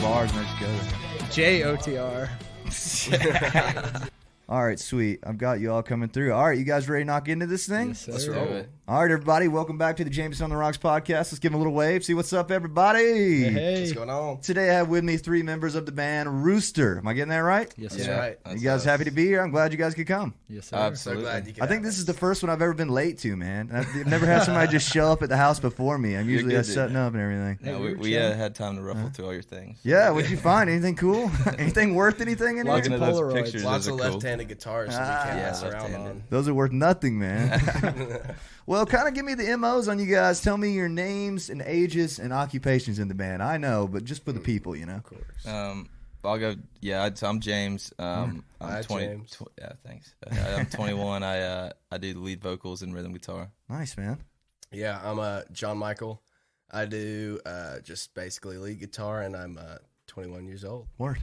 bars and let's go. JOTR. All right, sweet. I've got you all coming through. All right, you guys ready to knock into this thing? Yes, sir. Let's roll. All right, everybody. Welcome back to the Jameson on the Rocks podcast. Let's give them a little wave. See what's up, everybody. Hey. What's going on? Today I have with me 3 members of the band Rooster. Am I getting that right? Yes, That's sir. right. You guys happy to be here? I'm glad you guys could come. Yes, sir. So glad you could. I think this is the first one I've ever been late to, man. I've never had somebody just show up at the house before me. I'm usually setting up and everything. No, we had time to ruffle through all your things. Yeah, what'd you find? Anything cool? Anything worth anything in here? Lots of Looking at those Polaroids. pictures, Lots of those are cool. left-handed guitars that we can't mess around left-handed. on. Those are worth nothing, man. Well, kind of give me the MOs on you guys. Tell me your names and ages and occupations in the band. I know, but just for the people, you know. Of course. I'll go. Yeah, I'm James. I'm Hi, 20. James. Yeah, thanks. I'm 21. I do the lead vocals and rhythm guitar. Nice, man. Yeah, I'm John Michael. I do just basically lead guitar, and I'm 21 years old. Word.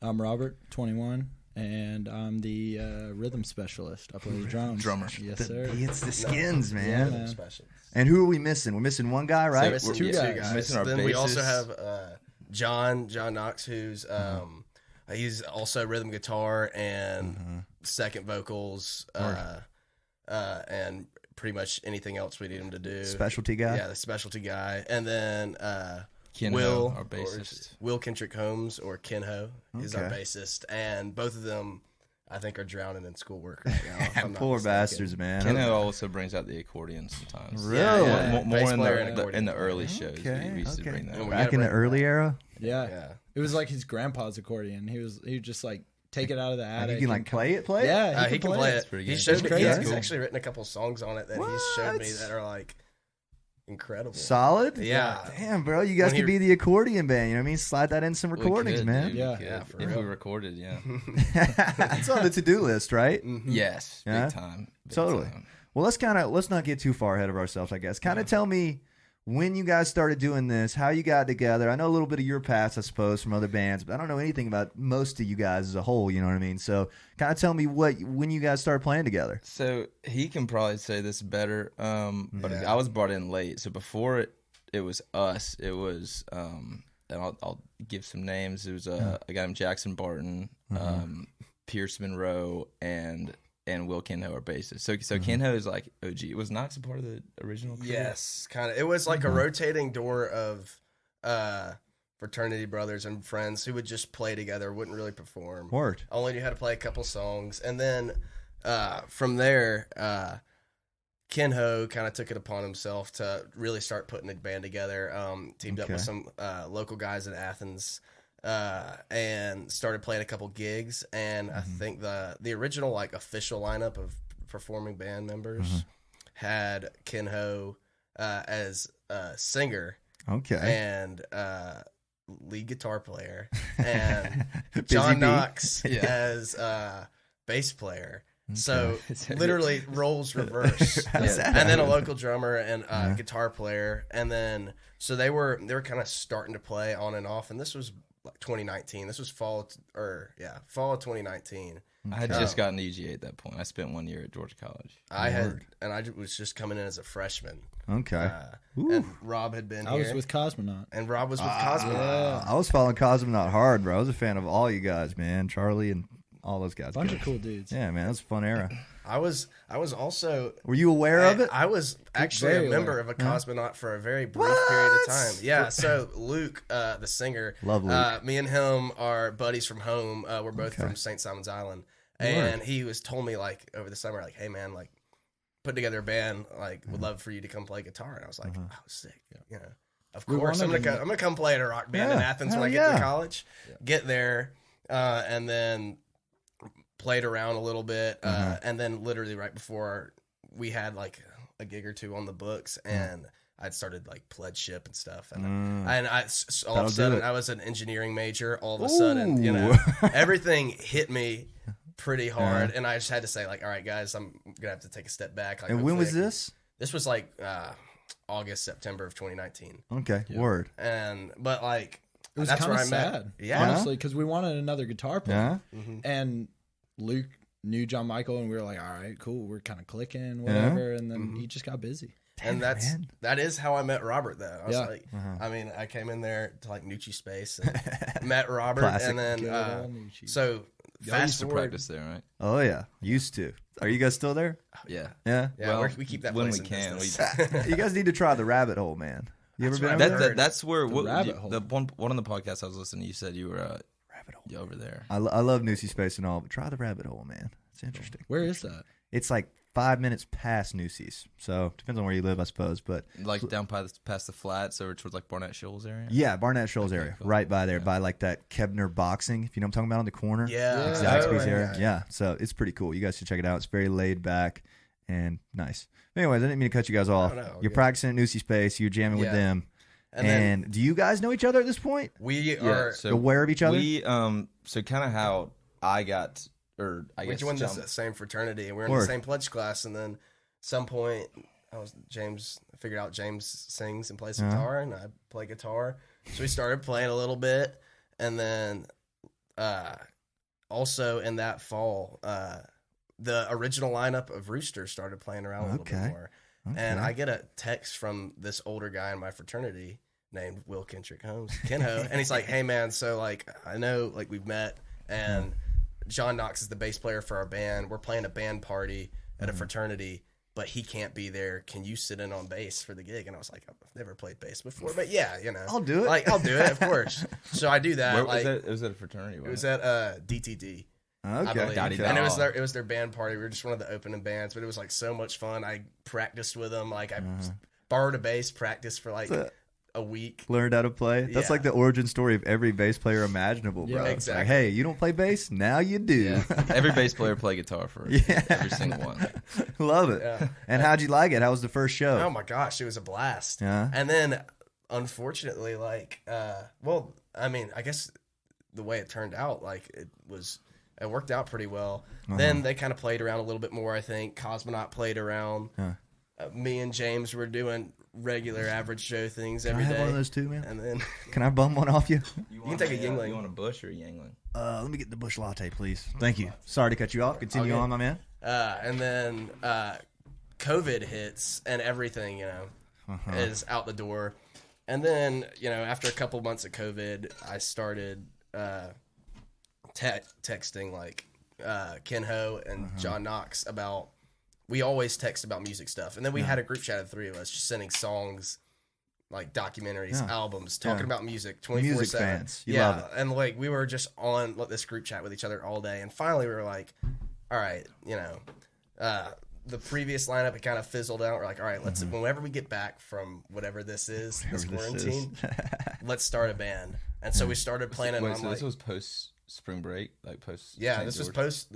I'm Robert, 21, and I'm the rhythm specialist. I play the drums. Drummer. Yes, The sir. beats, the skins, man. man. Special. And who are we missing? We're missing one guy, right? Missing Two guys. Missing our Then we also bassist. have John Knox, who's he's also rhythm guitar and second vocals, and pretty much anything else we need him to do. Specialty guy? Yeah, the specialty guy. And then Ken Will, Ho, our bassist. Will Kendrick Holmes, or Ken Ho, is our Okay. bassist, and both of them, I think, are drowning in schoolwork right now. if I'm not Poor mistaken. bastards, man. Ken Ho also brings out the accordion sometimes. Really? Yeah. More Bass in player and the accordion in the player. early shows. Okay, We used to okay. bring that. And out. we Back in the early era? Yeah. Yeah. It was like his grandpa's accordion. He would just like take it out of the And attic. you can like and play it? Play it? Yeah, He can play it. pretty He good. showed It's me. crazy. He's Cool. actually written a couple songs on it that he's showed me What? that are like incredible. Solid? Yeah. Damn, bro. You guys When could be the accordion band. You know what I mean? Slide that in some We recordings, could, man. dude. Yeah. Yeah, for If real. we recorded, yeah. It's on the to-do list, right? Yes, Yeah? big time. Big Totally. time. Well, let's not get too far ahead of ourselves, I guess. Kind of tell me when you guys started doing this, how you got together. I know a little bit of your past, I suppose, from other bands, but I don't know anything about most of you guys as a whole, you know what I mean? So kind of tell me when you guys started playing together. So he can probably say this better, but Yeah. I was brought in late. So before it was us. It was, and I'll give some names. It was a guy named Jackson Barton, Pierce Monroe, and Will Ken Ho, our bassist. So Ken Ho is like OG. Was Knox a part of the original crew? Yes, kind of. It was like a rotating door of fraternity brothers and friends who would just play together, wouldn't really perform. Word. Only knew how to play a couple songs. And then from there, Ken Ho kind of took it upon himself to really start putting a band together. Teamed up with some local guys in Athens, and started playing a couple gigs. And I think the original like official lineup of performing band members had Ken Ho as a singer Okay. and lead guitar player, and Busy John bee. Knox Yeah. as bass player. So literally roles reversed, How's that and then a happen? local drummer and guitar player, and then so they were kind of starting to play on and off, and this was like 2019. This was fall of 2019. I had just gotten to UGA at that point. I spent 1 year at Georgia College. I was just coming in as a freshman. Okay. And Rob had been I here, was with Cosmonaut. and Rob was with Cosmo. I was following Cosmonaut hard, bro. I was a fan of all you guys, man. Charlie and all those guys. Bunch Good. of cool dudes. Yeah, man. That was a fun era. I was also. Were you aware of it? I was actually Very a member aware. of a Cosmonaut for a very brief period of time. Yeah, so Luke, the singer, Love Luke. me and him are buddies from home. We're both from St. Simon's Island, and he was told me like over the summer, like, hey man, like put together a band, like would love for you to come play guitar, and I was like, oh sick, you know. Of We course, I'm wanted gonna come play at a rock band in Yeah, Athens hell when I get yeah. to college. Get there, and then played around a little bit, and then literally right before we had like a gig or two on the books, and I'd started like pledgeship and stuff, and all of That'll a do sudden it. I was an engineering major. All of a sudden, you know, everything hit me pretty hard, and I just had to say like, all right, guys, I'm gonna have to take a step back. Like, And when was hopefully this? This was like August, September of 2019, Okay. Word. but like It was that's kind where of I met. sad, Yeah. honestly, because we wanted another guitar player. Yeah. And Luke knew John Michael, and we were like, all right, cool. We're kind of clicking, whatever. And then he just got busy. And that is how I met Robert, though. I was like, I mean, I came in there to like Nucci Space and met Robert, and then so y'all used to practice there, right? Oh yeah, used to. Are you guys still there? Yeah. Well, we keep that when place we in can. You guys need to try the rabbit hole, man. You ever been over there? That's where rabbit hole. The one on the podcast I was listening, you said you were rabbit hole over there. I love Nucci Space and all, but try the rabbit hole, man. It's interesting. Where is that? It's like 5 minutes past Nucci's, so depends on where you live, I suppose. But like down past the flats over towards like Barnett Shoals area. Yeah, Barnett Shoals area, cool. right by there, by like that Kebner Boxing, if you know what I'm talking about, on the corner. Yeah, Zaxby's area. Yeah, so it's pretty cool. You guys should check it out. It's very laid back and nice. Anyways, I didn't mean to cut you guys off. You're practicing at Nucci Space. You're jamming with them. And do you guys know each other at this point? We are aware of each other. We so kind of how I got, or I guess we joined the same fraternity, and we were in the same pledge class, and then some point I figured out James sings and plays guitar, and I play guitar, so we started playing a little bit, and then also in that fall the original lineup of Rooster started playing around a little bit more. And I get a text from this older guy in my fraternity named Will Kendrick Holmes, Kenho, and he's like, "Hey man, so like I know like we've met, and John Knox is the bass player for our band. We're playing a band party at a fraternity, but he can't be there. Can you sit in on bass for the gig?" And I was like, "I've never played bass before, but yeah, you know, I'll do it. Like I'll do it, of course." So I do that. Where like was that? It was at a fraternity. it was at DTD. Okay. And it was their band party. We were just one of the opening bands, but it was like so much fun. I practiced with them. Like I borrowed a bass, practiced for like a week. Learned how to play. That's like the origin story of every bass player imaginable, bro. Yeah, It's exactly. like, hey, you don't play bass? Now you do. Yeah. Every bass player play guitar for every single one. Love it. Yeah. And how'd you like it? How was the first show? Oh my gosh, it was a blast. Yeah. And then unfortunately, like well, I mean, I guess the way it turned out, like it worked out pretty well. Then they kind of played around a little bit more, I think. Cosmonaut played around. Me and James were doing regular average show things every day. Can I have one of those too, man? And then Can I bum one off you? you can take a Yingling. You want a Bush or a Yingling? Let me get the Bush Latte, please. Thank you. Sorry to cut you off. Continue on, my man. And then COVID hits and everything, you know, is out the door. And then, you know, after a couple months of COVID, I started texting like Kenho and John Knox about. We always text about music stuff, and then we had a group chat of the three of us just sending songs, like documentaries, albums, talking about music 24/7. Music fans, you love it. And like we were just on this group chat with each other all day, and finally we were like, all right, you know, the previous lineup it kind of fizzled out. We're like, all right, let's whenever we get back from whatever this is, this quarantine, let's start a band. And so we started planning. Wait, so this was post spring break, like post. Yeah, this was post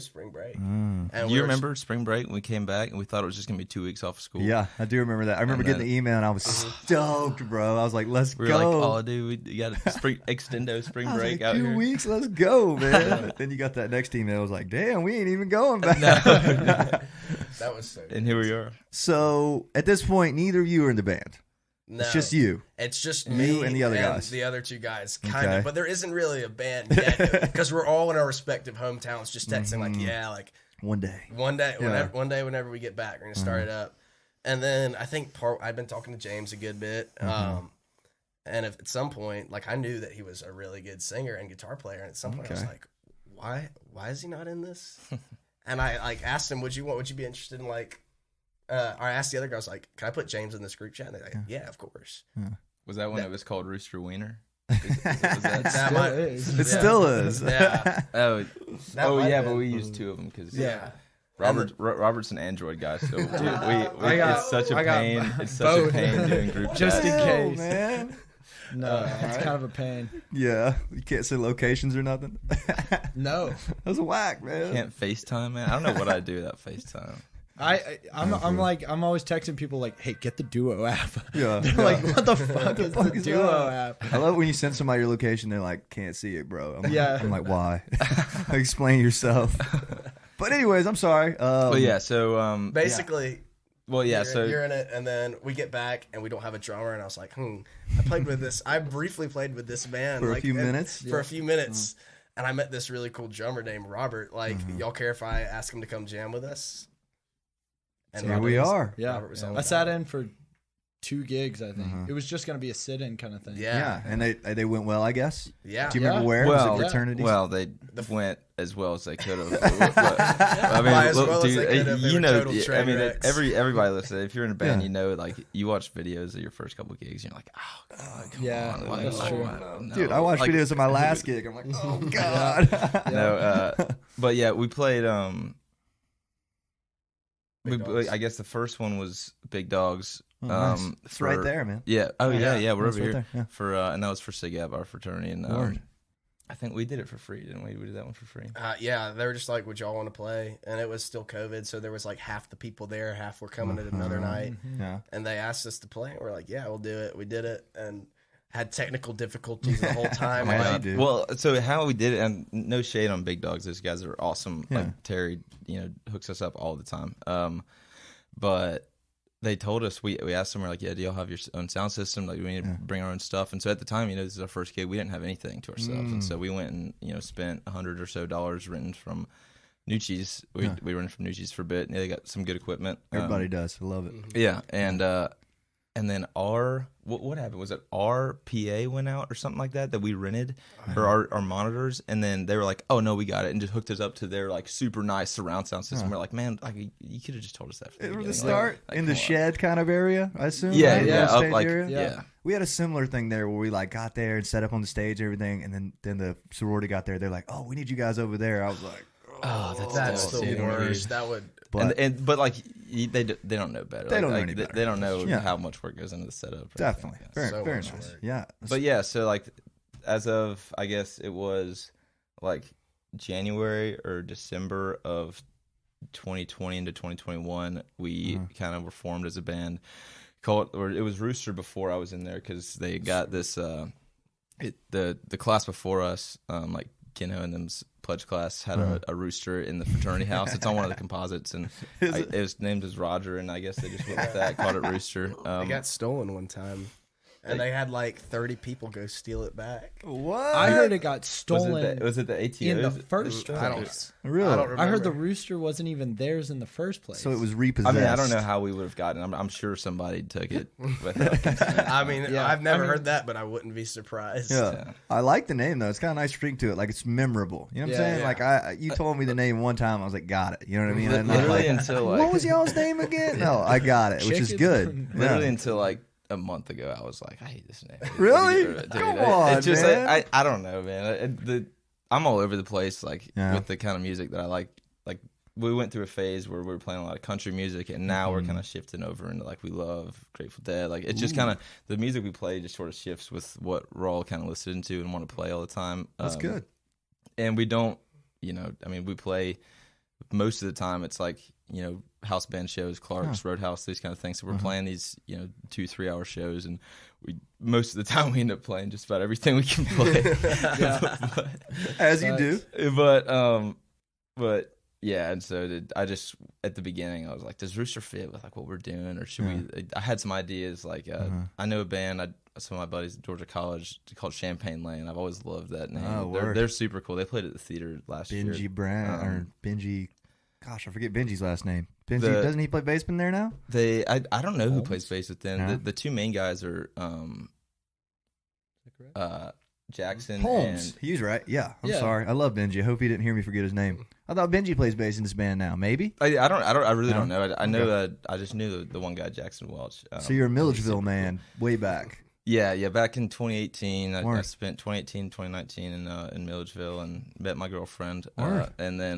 spring break. And you remember spring break when we came back and we thought it was just gonna be 2 weeks off of school? Yeah, I do remember that. I remember getting the email and I was stoked, bro. I was like, let's We go. were like, oh, dude, we got a extendo spring break out 2 here. weeks, let's go, man. Then you got that next email. I was like, damn, we ain't even going back. That was so. And here we are. So at this point, neither of you are in the band. No, It's just you. It's just You me and the other guys. the other two guys, kind Okay. of. But there isn't really a band yet because we're all in our respective hometowns, just texting like, yeah, like One day. one day, whenever we get back, we're gonna start it up. And then I think I've been talking to James a good bit, and if at some point, like I knew that he was a really good singer and guitar player, and at some point I was like, why is he not in this? And I like asked him, would you be interested in like? Or I asked the other guys, like, can I put James in this group chat? And they're like, yeah, of course. Was that when it was called Rooster Wiener? It still is. Yeah. But we used two of them because Robert's an Android guy, so dude, it's such a pain. It's such a pain doing group chat. Just in case. Man. No, it's kind of a pain. Yeah, you can't say locations or nothing. No, that was whack, man. Can't FaceTime, man. I don't know what I'd do without FaceTime. I'm always texting people like, hey, get the Duo app. Yeah. They're like, what the fuck is the Duo app? I love when you send somebody your location, they're like, can't see it, bro. I'm like, why? Explain yourself. But anyways, I'm sorry. So basically, so you're in it, and then we get back and we don't have a drummer, and I was like, I briefly played with this band for a few minutes. And I met this really cool drummer named Robert. Like, y'all care if I ask him to come jam with us? And here we are. Yeah, Robert was I on sat that. in for 2 gigs. I think it was just going to be a sit-in kind of thing. Yeah, and they went well, I guess. Yeah. Do you remember where? Well, was it fraternities? Well, they went as well as they could have. I mean, As look, well as dude, they could have. They you were know, total train I mean, wrecks. everybody listening. If you're in a band, Yeah. you know, like you watch videos of your first couple of gigs, and you're like, oh God, come Yeah, on. Like, that's true. no. Dude, I watched Like, videos of my last gig. I'm like, oh God. No, but yeah, we played. Big Dogs. I guess the first one was Big Dogs. Oh, nice. It's right there, man. Yeah. Oh yeah. We're It's over right here there, yeah. for, and that was for Sig Ep, our fraternity, and Word. I think we did it for free, didn't we? We did that one for free. Yeah, they were just like, would y'all want to play? And it was still COVID, so there was like half the people there, half were coming at another night. Yeah. And they asked us to play, and we're like, yeah, we'll do it. We did it, and had technical difficulties the whole time. As you Like, do. Well, so how we did it, and no shade on Big Dogs, those guys are awesome. Yeah. Like Terry, hooks us up all the time. But they told us, we asked them, we're like, yeah, do y'all have your own sound system? Like, we need to bring our own stuff. And so at the time, this is our first gig, we didn't have anything to ourselves. And so we went and, spent $100 or so renting from Nucci's. We rented from Nucci's for a bit, and they got some good equipment. Everybody does. I love it. Yeah, and then what happened? Was it our PA went out or something like that we rented, or our monitors, and then they were like, "Oh no, we got it," and just hooked us up to their like super nice surround sound system. We're like, "Man, like you could have just told us that from the From the beginning." start, Like, in the come on. shed kind of area, I assume. Yeah, right? yeah, The up, stage like area? yeah. We had a similar thing there where we like got there and set up on the stage and everything, and then the sorority got there. They're like, "Oh, we need you guys over there." I was like, Oh, that's dope, the dude. worst. That would. But But like they don't know better. They don't know like, any better. They don't know Yeah. how much work goes into the setup. or definitely, anything. very, So very much nice. work. Yeah, But yeah, so like as of I guess it was like January or December of 2020 into 2021, we kind of were formed as a band. It was Rooster before I was in there because they got this. The class before us, like Keno and them's pledge class, had a rooster in the fraternity house. It's on one of the composites, and it was named as Roger, and I guess they just went with that, called it Rooster. It got stolen one time, and they had like 30 people go steal it back. what? I heard it got stolen was it the ATOs? in the first I place. Really? I don't remember. I heard the rooster wasn't even theirs in the first place. So it was I repossessed. mean, I don't know how we would have gotten it. I'm sure somebody took it without consent. I mean, Yeah, I've never I mean- heard that, but I wouldn't be surprised. Yeah. I like the name though. It's got a nice string to it. Like it's memorable. You know what I'm Yeah, saying? yeah. Like you told me the name one time. I was like, got it. You know what I mean? And I'm Literally like, until what like was y'all's name again? No, I got it, which is Chicken. good. literally Yeah. until like a month ago, I was like, I hate this name. Really? Dude, Come it on, just, man. I don't know, man. I'm all over the place, like Yeah. with the kind of music that I like. Like we went through a phase where we were playing a lot of country music, and now we're kind of shifting over into like we love Grateful Dead. Like it's just kind of the music we play just sort of shifts with what we're all kind of listening to and want to play all the time. That's good. And we don't, I mean, we play most of the time. It's like house band shows, Clark's, Roadhouse, these kind of things. So we're playing these 2-3 hour shows, and we most of the time we end up playing just about everything we can play. As you do. But yeah, and so I just at the beginning I was like, does Rooster fit with like what we're doing, or should we? I had some ideas. Like I know a band. Some of my buddies at Georgia College called Champagne Lane. I've always loved that name. Oh, word. They're super cool. They played at the theater last year. Benji Brown or Benji. Gosh, I forget Benji's last name. Benji, The- doesn't he play baseball there now? I don't know who plays bass with them. Yeah. The two main guys are Jackson Holmes. and He's right. Yeah. I'm Yeah. sorry. I love Benji. I hope he didn't hear me forget his name. I thought Benji plays bass in this band now. Maybe. I really No? don't know. I know that I just knew the one guy, Jackson Welch. So you're a Milledgeville man way back. Yeah. Back in 2018, I Word. spent 2018, 2019 in Milledgeville and met my girlfriend, Word. and then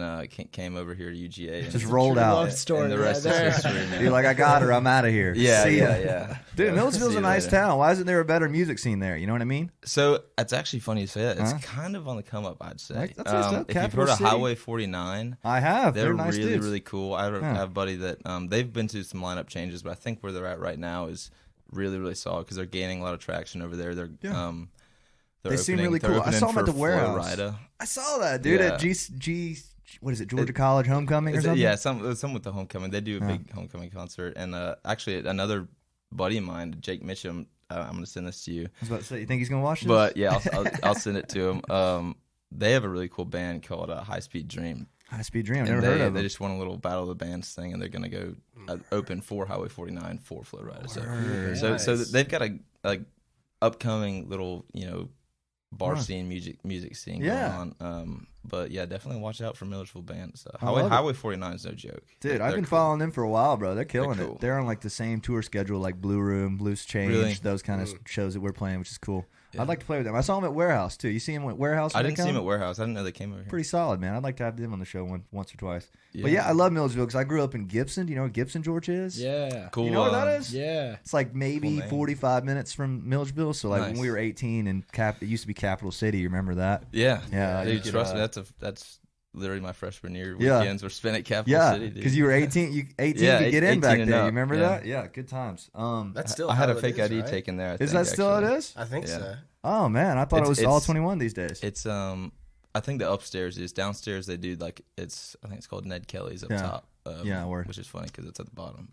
came over here to UGA. And, Just rolled out. love story. and the rest is right there. history, man. You're like, I got her. I'm out of here. Yeah, See ya. yeah. Dude, Yeah. Milledgeville's See a you nice later. town. Why isn't there a better music scene there? You know what I mean? So it's actually funny you say that. It's Huh? kind of on the come up, I'd say. Like, that's what's up, if you've Capital heard of City. Highway 49, I have. they're nice really, dudes. really cool. I have Yeah. a buddy that they've been through some lineup changes, but I think where they're at right now is really, really solid because they're gaining a lot of traction over there. They're Yeah. they're They seem opening- really they're cool. I opening saw 'em for at the warehouse. Florida. I saw that, dude, Yeah. at G. What is it? Georgia College Homecoming or something? Yeah, some with the homecoming. They do a Yeah. big homecoming concert, and actually another buddy of mine, Jake Mitchum. I'm going to send this to you. I was about to say, you think he's gonna watch this? But yeah, I'll send it to him. They have a really cool band called High Speed Dream. High Speed Dream. I've And never heard of they them. just won a little Battle of the Bands thing, and they're gonna go open for Highway 49 for Flow Rida. So they've got a like upcoming little bar scene, music scene going on. But yeah, definitely watch out for Milledgeville bands. Highway 49 is no joke. Dude, I've been following them for a while, bro. They're killing it. They're on like the same tour schedule like Blue Room, Loose Change, those kind of shows that we're playing, which is cool. Yeah. I'd like to play with them. I saw them at Warehouse too. You see them at Warehouse? I didn't see them at Warehouse. I didn't know they came over here. Pretty solid, man. I'd like to have them on the show once or twice. Yeah. But yeah, I love Milledgeville because I grew up in Gibson. Do you know where Gibson, Georgia is? Yeah. Cool. You know where that is? Yeah. It's like maybe 45 minutes from Milledgeville. So like when we were 18 and it used to be Capital City. You remember that? Yeah. Yeah. Dude, trust me, that's literally my freshman year weekends were spent at Capital City. Because you were 18. You to get in back then. You remember that? Yeah, good times. That's still. I had a how fake it is, ID right? taken there. Is that still how it is? I think so. Oh man, I thought it was all 21 these days. It's I think the upstairs is. Downstairs they do like I think it's called Ned Kelly's up top. Which is funny because it's at the bottom.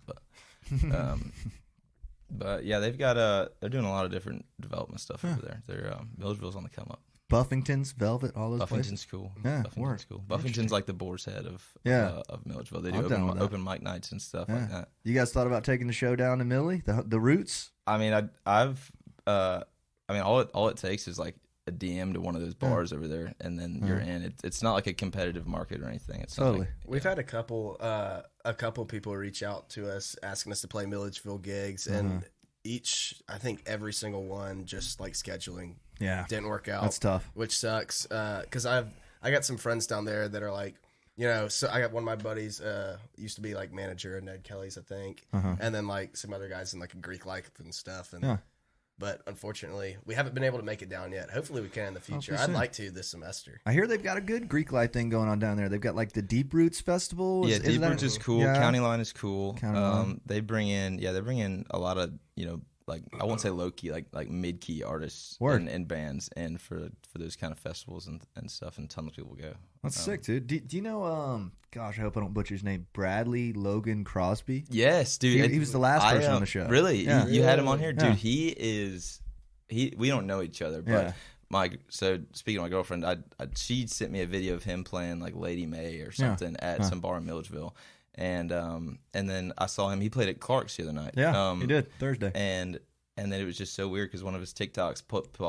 But yeah, they've got they're doing a lot of different development stuff over there. They're Milledgeville's on the come up. Buffington's, Velvet, all those Buffington's places. cool. Yeah, Buffington's cool. Buffington's like the Boar's Head of Milledgeville. They do open mic nights and stuff like that. You guys thought about taking the show down to Millie, the Roots? I mean, all it takes is like a DM to one of those bars over there, and then you're in. It's not like a competitive market or anything. It's totally. Like, We've had a couple people reach out to us asking us to play Milledgeville gigs, and I think every single one just like scheduling didn't work out. That's tough. Which sucks because I got some friends down there that are like, so I got one of my buddies used to be like manager at Ned Kelly's, I think, and then like some other guys in like a Greek life and stuff, and but unfortunately we haven't been able to make it down yet. Hopefully we can in the future. I'd like to this semester. I hear they've got a good Greek life thing going on down there. They've got like the Deep Roots Festival. Yeah, Deep Roots is cool. Yeah. County Line is cool. They bring in a lot of like I won't say low key, like mid key artists and bands, and for those kind of festivals and stuff, and tons of people go. That's sick, dude. Do you know? Gosh, I hope I don't butcher his name. Bradley Logan Crosby. Yes, dude. He was the last person on the show. Really? Yeah. You had him on here, dude. We don't know each other, but so speaking of my girlfriend, she sent me a video of him playing like Lady May or something at some bar in Milledgeville. And then I saw him. He played at Clark's the other night. Yeah, he did Thursday. And then it was just so weird because one of his TikToks popped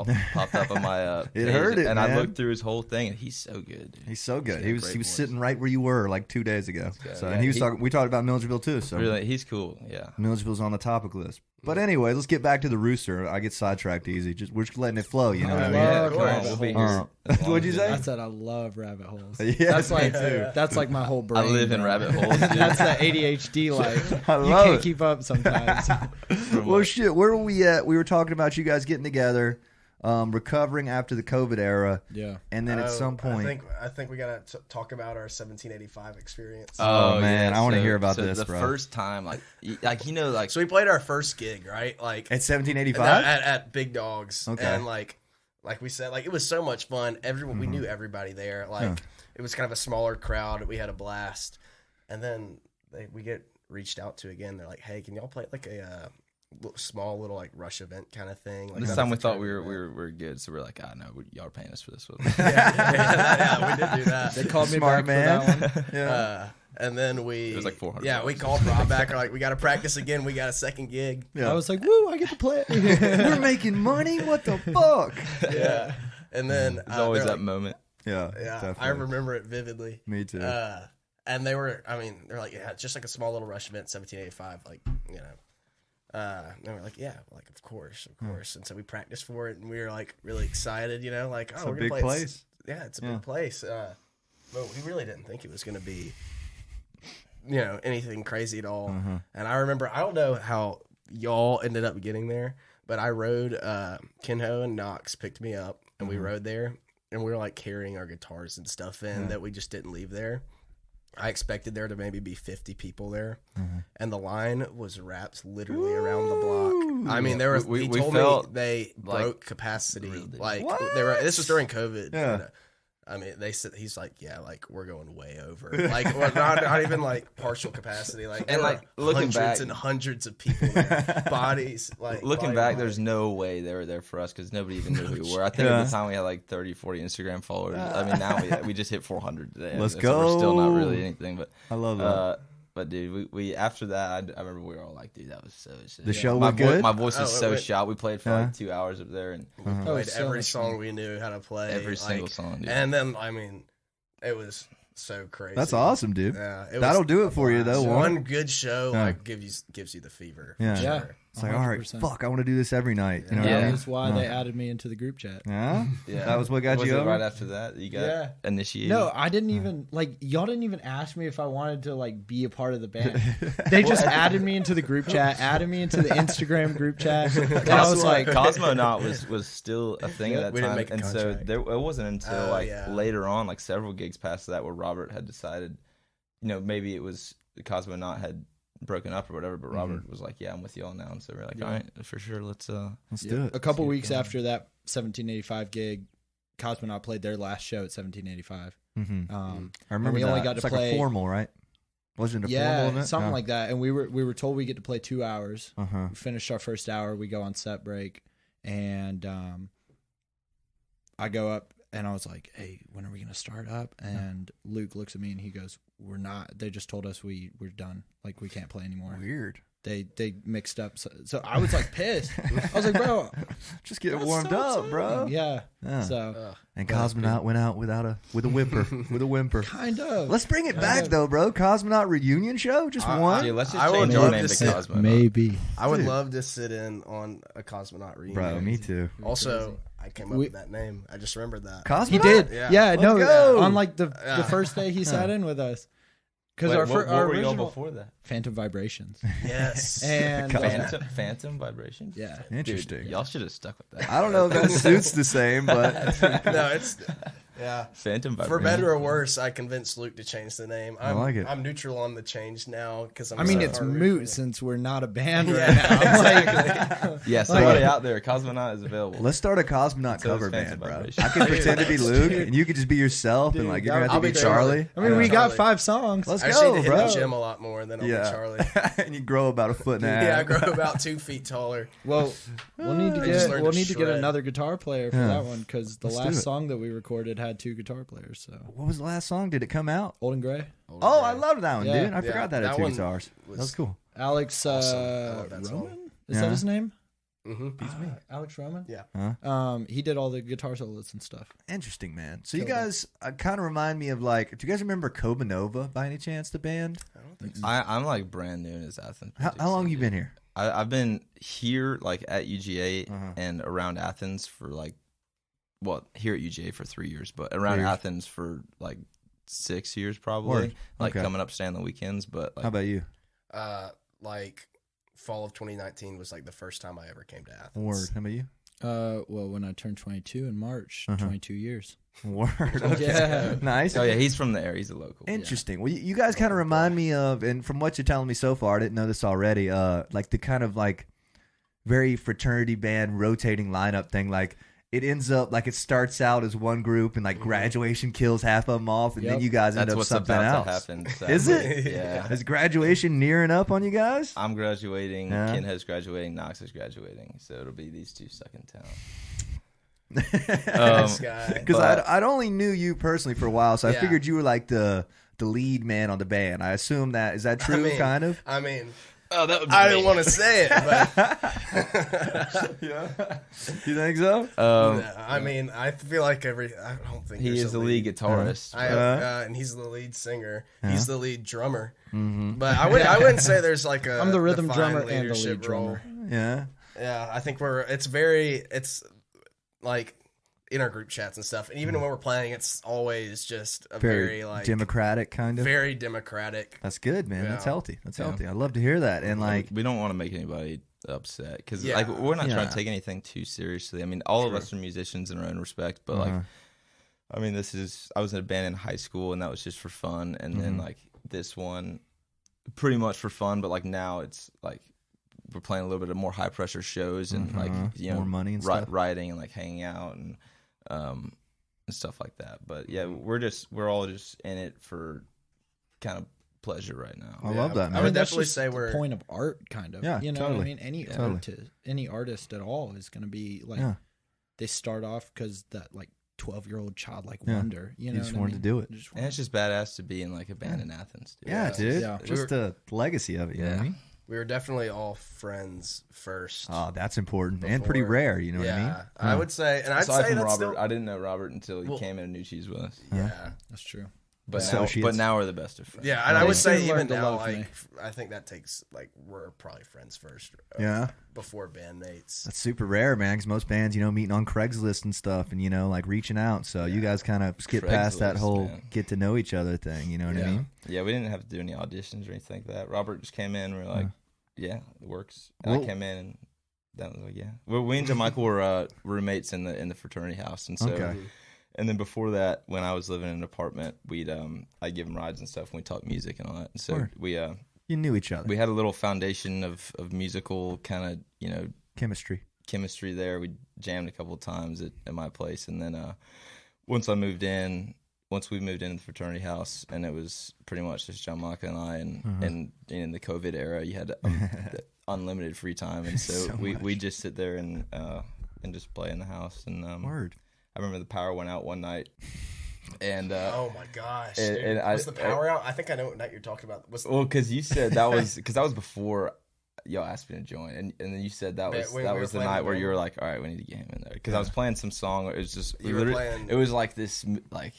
up on my it page, heard it, and man. I looked through his whole thing, and he's so good. Dude. He's so good. He was voice. sitting right where you were like 2 days ago. So Yeah, and he was talking. We talked about Milledgeville too. So Really, he's cool. Yeah. Milledgeville's on the topic list. But anyway, let's get back to the Rooster. I get sidetracked easy. We're just letting it flow. You know what I mean? love Come on, rabbit we'll be holes. here. What'd you say? I said I love rabbit holes. Yeah, That's like my whole brain. I live in bro. rabbit holes. Dude. That's that ADHD life. I You love can't it. keep up sometimes. Well, shit. Where were we at? We were talking about you guys getting together, recovering after the COVID era. Yeah. And then at some point, I think we gotta talk about our 1785 experience. Oh, man, I wanna hear about this, The bro. first time, like So we played our first gig, right? Like at 1785. at Big Dogs. Okay. And like we said, like it was so much fun. Everyone we knew everybody there. Like it was kind of a smaller crowd. We had a blast. And then we get reached out to again. They're like, "Hey, can y'all play like a small little like rush event kind of thing?" Like this time we thought we were good, so we're like, no, y'all are paying us for this one. yeah, we did do that. They called me Smart back man. for that one. Yeah. And then It was like $400. Yeah, we called Rob back. We're like, we got to practice again. We got a second gig. Yeah. I was like, woo, I get to play it. We're making money. What the fuck? Yeah. And then There's always they're that like, moment. Yeah. Yeah, definitely. I remember it vividly. Me too. And they're like, yeah, it's just like a small little rush event, 1785, like, and we're like, yeah, like, of course. And so we practiced for it, and we were like really excited, like, It's oh, a we're big gonna play place. It's a big place. But we really didn't think it was going to be, anything crazy at all. And I remember, I don't know how y'all ended up getting there, but I rode, Kenho and Knox picked me up, and we rode there, and we were like carrying our guitars and stuff in that we just didn't leave there. I expected there to maybe be 50 people there, and the line was wrapped literally around the block. I mean, there was. He told me they broke capacity. Really? Like they were. This was during COVID. Yeah. I mean, they said he's like, yeah, like we're going way over, like well, not even like partial capacity, like And, like, looking hundreds back- and hundreds of people, there, bodies, like Looking body back, weight. there's no way they were there for us because nobody even knew who we were. I think at the time we had like 30, 40 Instagram followers. I mean, now we just hit 400 today. Let's So go. We're still not really anything, but I love that. but dude, we after that, I remember we were all like, dude, that was so sick. The show my went good? My voice was Oh, so wait. shot. We played for Yeah. like 2 hours up there, and We played so every much song fun. we knew how to play, every single song, dude. and then I mean, it was so crazy. That's awesome, dude. Yeah, it That'll was do it for you, though. One good show Yeah. like gives you the fever. Yeah. For Yeah. sure. It's like, all right, 100%. fuck, I want to do this every night. You know what I Yeah. mean? That's why they added me into the group chat. Yeah? yeah, That was what got was you it over? right after that? You got Yeah. initiated. No, I didn't even y'all didn't even ask me if I wanted to like be a part of the band. They just added me into the group chat, added me into the Instagram group chat. And I was like, Cosmonaut was still a thing at that We didn't time, make a and so contract. it wasn't until Yeah. later on, like several gigs past that, where Robert had decided, maybe it was Cosmonaut had broken up or whatever, but Robert was like, "Yeah, I'm with y'all now," and so we're like, "All right, for sure, let's." Let's do it. a couple weeks after that 1785 gig, Cosmonaut played their last show at 1785. Mm-hmm. I remember we that. only got to it's like play- a formal, right? Wasn't it a formal event? something like that. And we were told we get to play 2 hours. Uh-huh. We finished our first hour. We go on set break, and I go up and I was like, "Hey, when are we gonna start up?" And Luke looks at me and he goes, "We're not. They just told us we're done. Like we can't play anymore. Weird. They mixed up." So I was like pissed. I was like, "Bro, Just get that's warmed so up, exciting." bro. Yeah. Yeah. So And Cosmonaut went out with a whimper. With a whimper. kind of. Let's bring it back, though, bro. Cosmonaut reunion show? Just one? Dude, let's just I would change our love name to to see- Cosmonaut. Maybe. I would Dude. love to sit in on a Cosmonaut reunion. Bro, me too. Also, I came up with that name. I just remembered that. Cosmonaut? He did. Yeah. Yeah, Let's no. go. On like the Yeah. first day he sat in with us. Because Wait, our what our were y'all original before that? Phantom Vibrations. Yes. And Phantom Vibrations. yeah. Interesting. Dude, y'all should have stuck with that. I don't know if that suits the same, but No, it's yeah. Phantom Vibrations. For better or worse, I convinced Luke to change the name. I'm, like it. I'm neutral on the change now because I mean, so it's far moot removed. since we're not a band Yeah, right now. Like, exactly. Yeah, somebody out there, Cosmonaut is available. let's start a Cosmonaut So is cover Phantom band, bro. Vibration. I can pretend to be Luke, and you could just be yourself, and like you're gonna have I'll to be be Charlie. I mean, we got Charlie. 5 songs. Let's I just need go, to hit bro. the gym a lot more, and then I'll Yeah. be Charlie. And you grow about a foot and a half. Yeah, I grow about 2 feet taller. Well, we'll need to I just get learned to get shred. another guitar player for Yeah. that one because the Let's do last it. song that we recorded had 2 guitar players. So What was the last song? Did it come out? Old and Gray, Oh, I loved that one, Yeah. dude. I Yeah, forgot that had that 2 one guitars. was- That was cool. Alex Awesome. I love that song. Roman. Is Yeah. that his name? Mm-hmm. Alex Roman. Yeah. He did all the guitar solos and stuff. Interesting, man. So you Killed it. guys kind of remind me of like, do you guys remember Cobanova by any chance, the band? I don't think so. I'm like brand new in this Athens. How long have you been here? I've been here like at UGA Uh-huh. and around Athens for like, well, here at UGA for 3 years, but around 3 years. Athens for like 6 years probably. Word. Like Okay. coming up, staying on the weekends. But like, How about you? Like fall of 2019 was like the first time I ever came to Athens. Word. How about you? Well, when I turned 22 in March, Uh-huh. 22 years. Word. Okay. Yeah. Nice. oh yeah, he's from the area. He's a local. Interesting. Well, you guys kind of remind me of, and from what you're telling me so far, I didn't know this already. Like the kind of like very fraternity band rotating lineup thing. Like it ends up like it starts out as one group, and like graduation kills half of them off, and then Yep. you guys end That's up what's something about else. to happen. Is sadly. it? Yeah. Is graduation nearing up on you guys? I'm graduating. Yeah. Ken has graduating. Knox is graduating. So it'll be these two stuck in town. This guy. Because I'd only knew you personally for a while, so I Yeah. figured you were like the lead man on the band. I assume that is that true, mean, kind of. I mean, Oh, that would be I didn't want to say it, but You think so? I mean, I feel like I don't think he there's is a the lead guitarist. and he's the lead singer. He's the lead drummer. Mm-hmm. But I wouldn't say there's like a I'm the rhythm defined drummer and the lead leadership drummer. role. Yeah. Yeah, I think it's like in our group chats and stuff, and even when we're playing, it's always just a very like democratic, kind of. very democratic. That's good, man. That's Yeah. healthy. That's healthy. I love to hear that. And like, we don't want to make anybody upset because Yeah. like we're not trying Yeah. to take anything too seriously. I mean, all of us are musicians in our own respect, but like, I mean, I was in a band in high school and that was just for fun, and then like this one, pretty much for fun, but like now it's like we're playing a little bit of more high pressure shows and like you know more money and stuff. writing and like hanging out and and stuff like that. But yeah, we're all just in it for kind of pleasure right now. I love that, man. I mean, that's definitely just say the we're point of art, kind of. Yeah, you know totally. what I mean? Any artist at all is going to be like, they start off because that like 12-year-old childlike wonder. You know, just wanted to do it. And it's just badass to be in like a band in Athens. Dude. Yeah, dude. Yeah. Just the legacy of it. You know what I mean? We were definitely all friends first. Oh, that's important and pretty rare. You know what I mean? I would say, and I'd Aside say from that's Robert, still, I didn't know Robert until he came in and knew cheese with us. yeah. That's true. But now we're the best of friends. Yeah, and I would say They even learned to now, love me. like, I think that takes, like, we're probably friends first. Yeah. Before bandmates. That's super rare, man, because most bands, meeting on Craigslist and stuff and, like reaching out. So you guys kind of skip past that Craigslist, whole man. get to know each other thing. You know what I mean? Yeah, we didn't have to do any auditions or anything like that. Robert just came in and we were like, yeah, it works. And Well- I came in and that was like, yeah. Well, we and Michael were roommates in the fraternity house. And so, Okay. and then before that, when I was living in an apartment, I'd give him rides and stuff and we'd talk music and all that. And so Word. You knew each other. we had a little foundation of musical kind of, Chemistry. there. We jammed a couple of times at my place. And then once we moved into the fraternity house, and it was pretty much just John Maka and I, and in the COVID era, you had unlimited free time, and so we just sit there and just play in the house. And Word. I remember the power went out one night, and Oh my gosh! and- dude. and was the power out? I think I know what night you're talking about. because you said that was before y'all asked me to join, and then you said that was we that were was the playing night the where you were band. like, all right, we need to get him in there, because I was playing some song. It was just You were literally- playing- it was like this like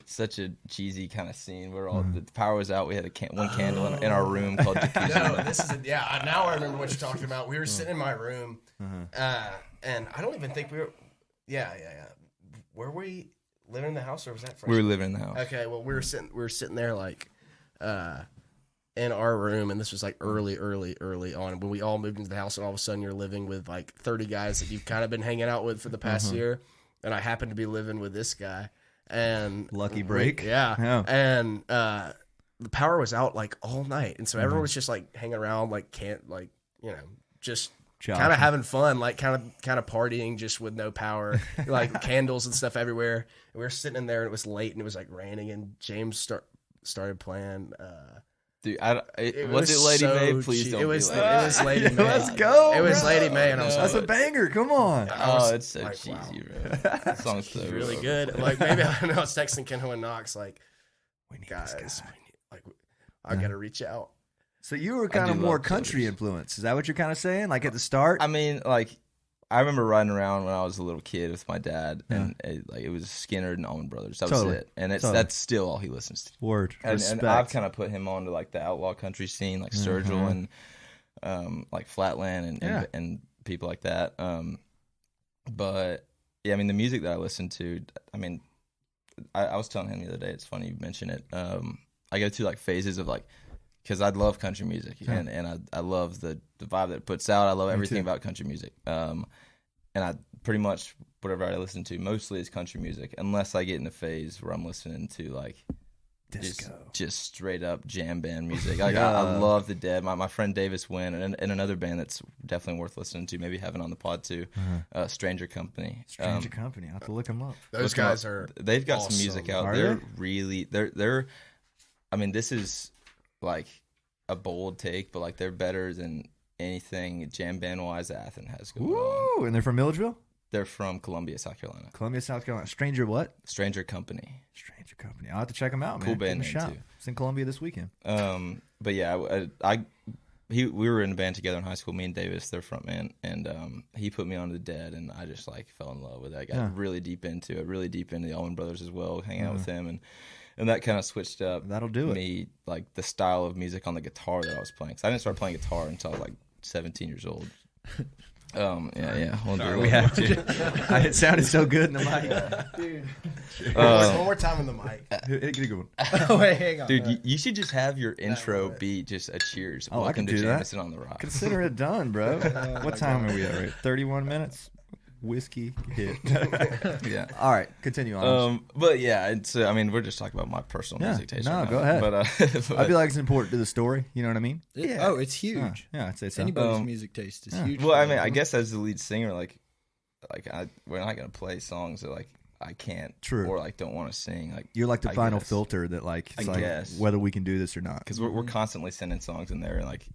such a cheesy kind of scene where all the power was out. We had one candle in our room called Jacuzzi. No, this is now I remember what you're talking about. We were sitting in my room, and I don't even think we were. Yeah. Were we living in the house, or was that? We were living in the house. Okay, well, we were sitting there like, in our room, and this was like early on when we all moved into the house, and all of a sudden you're living with like 30 guys that you've kind of been hanging out with for the past year, and I happened to be living with this guy, and Lucky break. yeah, and the power was out like all night, and so everyone was just like hanging around, like just kind of having fun, like kind of partying, just with no power, like candles and stuff everywhere. And we were sitting in there, and it was late, and it was like raining, and James started playing. Dude, was it Lady so May? Please cheap. don't. It was be like, it was Lady May. Let's go. It was bro. Lady May, and I was That's a like, banger. Come on. oh, it's so like, cheesy, wow. bro. That song's so really dope. good. Like maybe I don't know. I was texting Kenho and Knox like, We need guys, this guy. I gotta reach out. So you were kind of do more love country covers. influence. Is that what you're kind of saying? Like at the start? I mean, like, I remember riding around when I was a little kid with my dad, and it was Skinner and Allman Brothers. That was Totally. it, and that's still all he listens to. Word. And Respect. I've kind of put him on to like the outlaw country scene, like Sturgill and like Flatland and people like that. But yeah, I mean, the music that I listen to, I mean, I was telling him the other day. It's funny you mention it. I go through like phases of like, because I love country music and I love the vibe that it puts out. I love everything about country music. And I pretty much whatever I listen to mostly is country music, unless I get in a phase where I'm listening to like just straight up jam band music. Like I love the Dead. My friend Davis Wynn and another band that's definitely worth listening to, maybe having on the pod too. Stranger Company. Stranger Company. I have to look them up. Those guys are. They've got awesome. some music out. Are They're they? really they're. I mean, this is like a bold take, but like they're better than anything jam band wise that Athens has going on. Ooh, and they're from Milledgeville? They're from Columbia, South Carolina. Columbia, South Carolina. Stranger what? Stranger Company. Stranger Company. I'll have to check them out, man. Cool Give band them a name, shot. too. It's in Columbia this weekend. But yeah, we were in a band together in high school. Me and Davis, their front man, and he put me on to the Dead, and I just like fell in love with it. I got really deep into it, really deep into the Allman Brothers as well, hanging out with them, and that kind of switched up. That'll do it. Me like the style of music on the guitar that I was playing. Cause I didn't start playing guitar until I was like 17 years old. Yeah. We have to. It sounded so good in the mic. Dude. One more time in the mic. Get a good one. Oh, wait, hang on. Dude, you should just have your intro be just a cheers. Oh, I Welcome can to do that. Jameson on the Rock. Consider it done, bro. What time are we at? Right? 31 minutes? Whiskey hit. Yeah. All right, continue on. But yeah, it's I mean, we're just talking about my personal music taste. No, right go now. ahead. But, I feel like it's important to the story. You know what I mean? Oh, it's huge. Yeah, I'd say so. Anybody's music taste is huge. well, I mean, I guess as the lead singer, like we're not gonna play songs that like I can't True. or like don't want to sing. Like you're like the I final guess. filter that like it's I like guess. whether we can do this or not. Because we're constantly sending songs in there, and like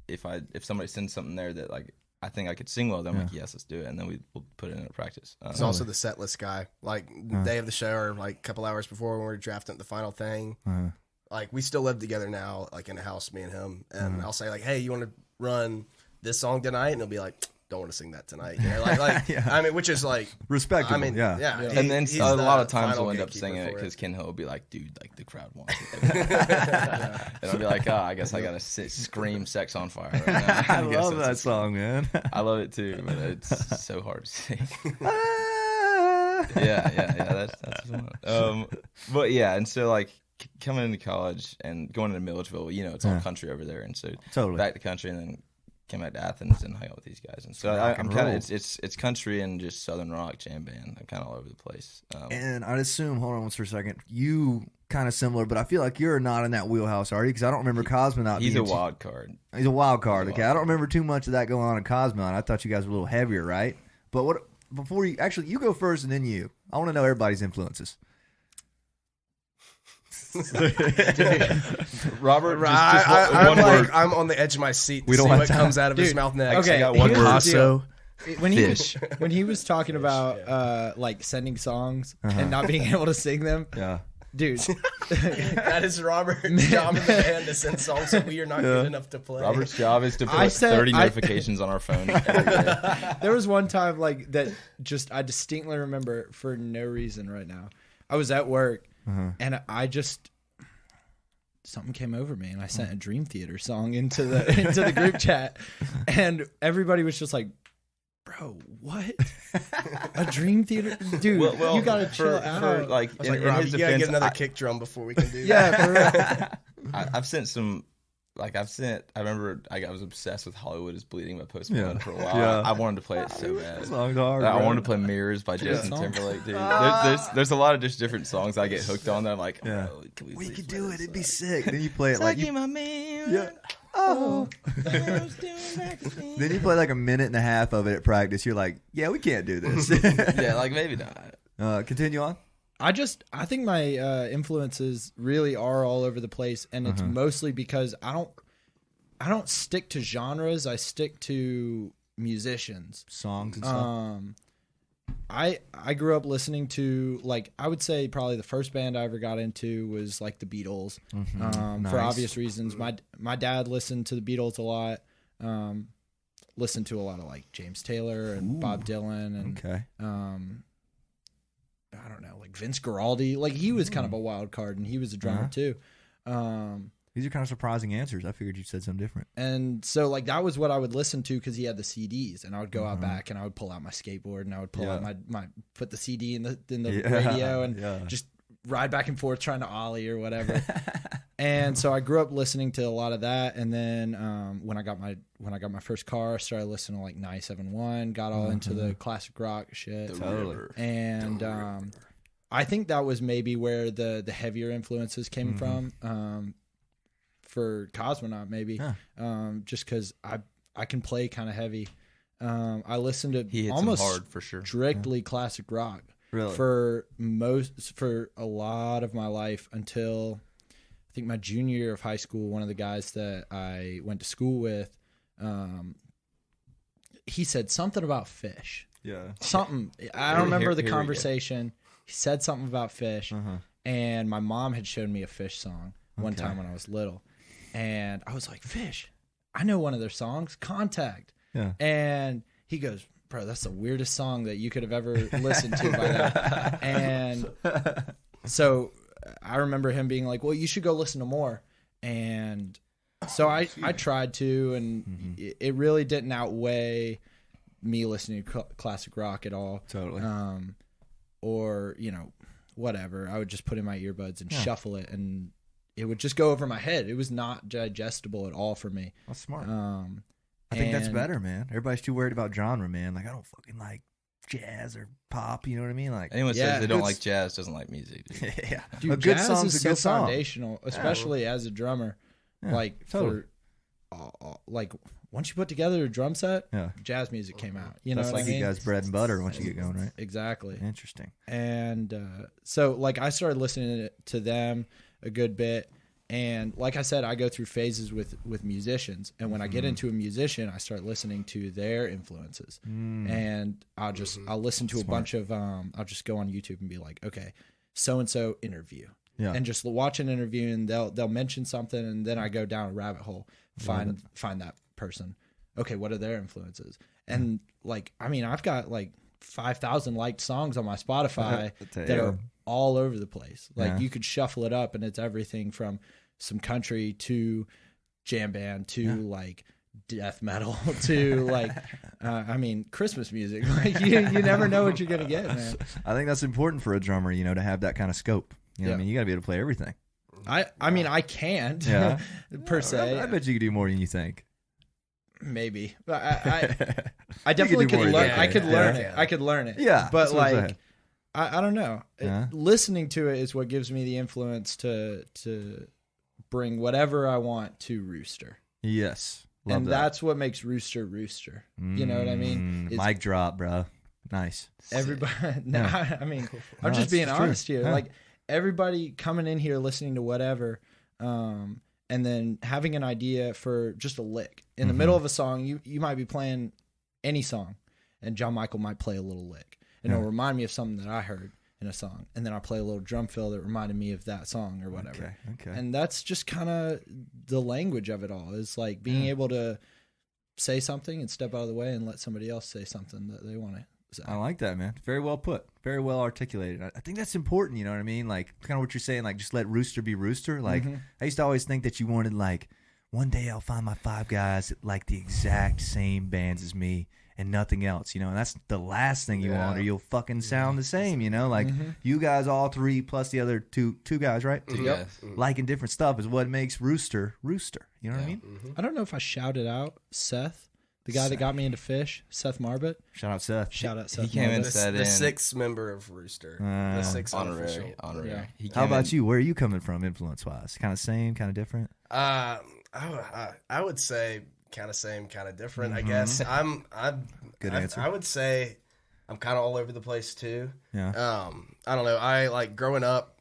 if somebody sends something there that like I think I could sing well, then I'm like, yes, let's do it, and then we'll put it in a practice. He's also the set list guy. Like the day of the show or like a couple hours before when we're drafting the final thing. Like we still live together now, like in a house, me and him. And I'll say like, hey, you want to run this song tonight? And he'll be like, don't want to sing that tonight. You know, like Yeah. I mean, which is like Respectable, I mean, yeah. And then he's a the lot of times final we'll end up gatekeeper singing it for because Ken Hill will be like, dude, like the crowd wants it. And I'll be like, I guess I gotta scream "Sex on Fire" right now. I guess love that's that song, man. I love it too, but it's so hard to sing. Ah. yeah, that's fun. But yeah, and so like coming into college and going into Milledgeville, you know, it's all country over there, and so Totally. back to country, and then came back to Athens and hung out with these guys, and so I'm kind of it's country and just southern rock jam band. I'm kind of all over the place. And I'd assume, hold on one for a second, you kind of similar, but I feel like you're not in that wheelhouse, are you? Because I don't remember Cosmonaut. He's a being wild card. He's a wild card. Okay, I don't remember too much of that going on in Cosmonaut. I thought you guys were a little heavier, right? But what before you actually you go first and then you. I want to know everybody's influences. Robert, I'm on the edge of my seat to see what comes out of his mouth next. Okay, I got one here's the word. deal. Fish. When he was talking about like sending songs and not being able to sing them, Yeah. dude, That is Robert's job in the band to send songs that we are not good enough to play. Robert's job is to put 30 notifications on our phone every day. there was one time like that. Just I distinctly remember for no reason right now. I was at work and I just. Something came over me, and I sent a Dream Theater song into the group chat, and everybody was just like, "Bro, what? A Dream Theater, dude? Well, you gotta chill out." For, like, I was in like, Rob, his you gotta defense, get another kick drum before we can do that. Yeah, for real. I've sent some. Like I remember I was obsessed with "Hollywood Is Bleeding" by Post Malone for a while. Yeah. I wanted to play it so bad. Song's hard, I bro. wanted to play "Mirrors" by Jason song. Timberlake, dude. There's a lot of just different songs I get hooked on that I'm like, Yeah. oh, can We please could play do this it. It'd be song? sick. Then you play it like Sucking my man. Yeah. Oh. Then you play like a minute and a half of it at practice. You're like, yeah, we can't do this. Yeah, like maybe not. Continue on. I think my influences really are all over the place, and it's mostly because I don't stick to genres. I stick to musicians. Songs and stuff. I grew up listening to, like, I would say probably the first band I ever got into was like the Beatles. Nice. For obvious reasons. My dad listened to the Beatles a lot. Listened to a lot of like James Taylor and Bob Dylan and Okay. I don't know, like Vince Guaraldi. Like he was kind of a wild card, and he was a drummer too. These are kind of surprising answers. I figured you said something different. And so like that was what I would listen to because he had the CDs, and I would go out back and I would pull out my skateboard and I would pull out my put the CD in the radio and just ride back and forth trying to ollie or whatever. And so I grew up listening to a lot of that, and then when I got my first car, I started listening to like 971, got all into the classic rock shit. Totally. And I think that was maybe where the heavier influences came from. For Cosmonaut, maybe, just because I can play kind of heavy. I listened to almost hard for sure. Strictly classic rock Really? for a lot of my life until I think my junior year of high school. One of the guys that I went to school with, he said something about fish. Yeah. Something I don't remember the here we go. conversation. He said something about fish, and my mom had showed me a Fish song one time when I was little. And I was like, Fish, I know one of their songs, Contact. Yeah. And he goes, bro, that's the weirdest song that you could have ever listened to by now. And so I remember him being like, well, you should go listen to more. And so I tried to, and it really didn't outweigh me listening to classic rock at all. Totally. Or, whatever. I would just put in my earbuds and shuffle it, and it would just go over my head. It was not digestible at all for me. That's smart. I think that's better, man. Everybody's too worried about genre, man. Like, I don't fucking like jazz or pop. You know what I mean? Like, Anyone says they don't like jazz doesn't like music. Dude. yeah, Dude, a good jazz song's is a good so song. foundational, especially as a drummer. Yeah, like totally. like once you put together a drum set, Yeah. jazz music came out. You know That's what like I mean? you guys' bread and butter once you get going, right? Exactly. Interesting. And so like I started listening to them a good bit. And like I said, I go through phases with musicians. And when I get into a musician, I start listening to their influences. And I'll listen to a bunch of, I'll just go on YouTube and be like, okay, so-and-so interview. Yeah. And just watch an interview and they'll mention something. And then I go down a rabbit hole, find that person. Okay, what are their influences? And like, I mean, I've got like 5,000 liked songs on my Spotify that are all over the place. Like you could shuffle it up and it's everything from some country to jam band to like death metal to like, I mean, Christmas music. Like you never know what you're going to get, man. I think that's important for a drummer, you know, to have that kind of scope. You know what I mean? You got to be able to play everything. I mean, I can't per se. I bet you could do more than you think. Maybe. I definitely could learn. I could learn it. I could learn it. Yeah. But like, I don't know. Listening to it is what gives me the influence to bring whatever I want to Rooster. Yes. Love and that. That's what makes Rooster Rooster. You know what I mean? Mic drop, bro. Nice. Everybody. I mean, I'm just being honest here. Like everybody coming in here listening to whatever, and then having an idea for just a lick in the middle of a song. You might be playing any song, and John Michael might play a little lick, and it'll remind me of something that I heard in a song, and then I'll play a little drum fill that reminded me of that song or whatever. Okay. And that's just kind of the language of it all. Is like being able to say something and step out of the way and let somebody else say something that they want to say. I like that, man. Very well put. Very well articulated. I think that's important, you know what I mean? Like, kind of what you're saying, like, just let Rooster be Rooster. Like, I used to always think that you wanted, like, one day I'll find my 5 guys that like the exact same bands as me and nothing else, you know? And that's the last thing you want, or you'll fucking sound the same, you know? Like, you guys, all 3, plus the other two guys, right? Yep. Liking different stuff is what makes Rooster Rooster. You know what I mean? I don't know if I shouted out Seth, the guy that got me into Fish, Seth Marbut. Shout out Seth. Shout out Seth. He came in Marbut. The 6th member of Rooster. The 6th honorary. Yeah. How about you? Where are you coming from influence-wise? Kind of same, kind of different? I would say kind of same, kind of different. I guess I'm Good answer. I would say I'm kind of all over the place too. Yeah. I don't know. I like growing up.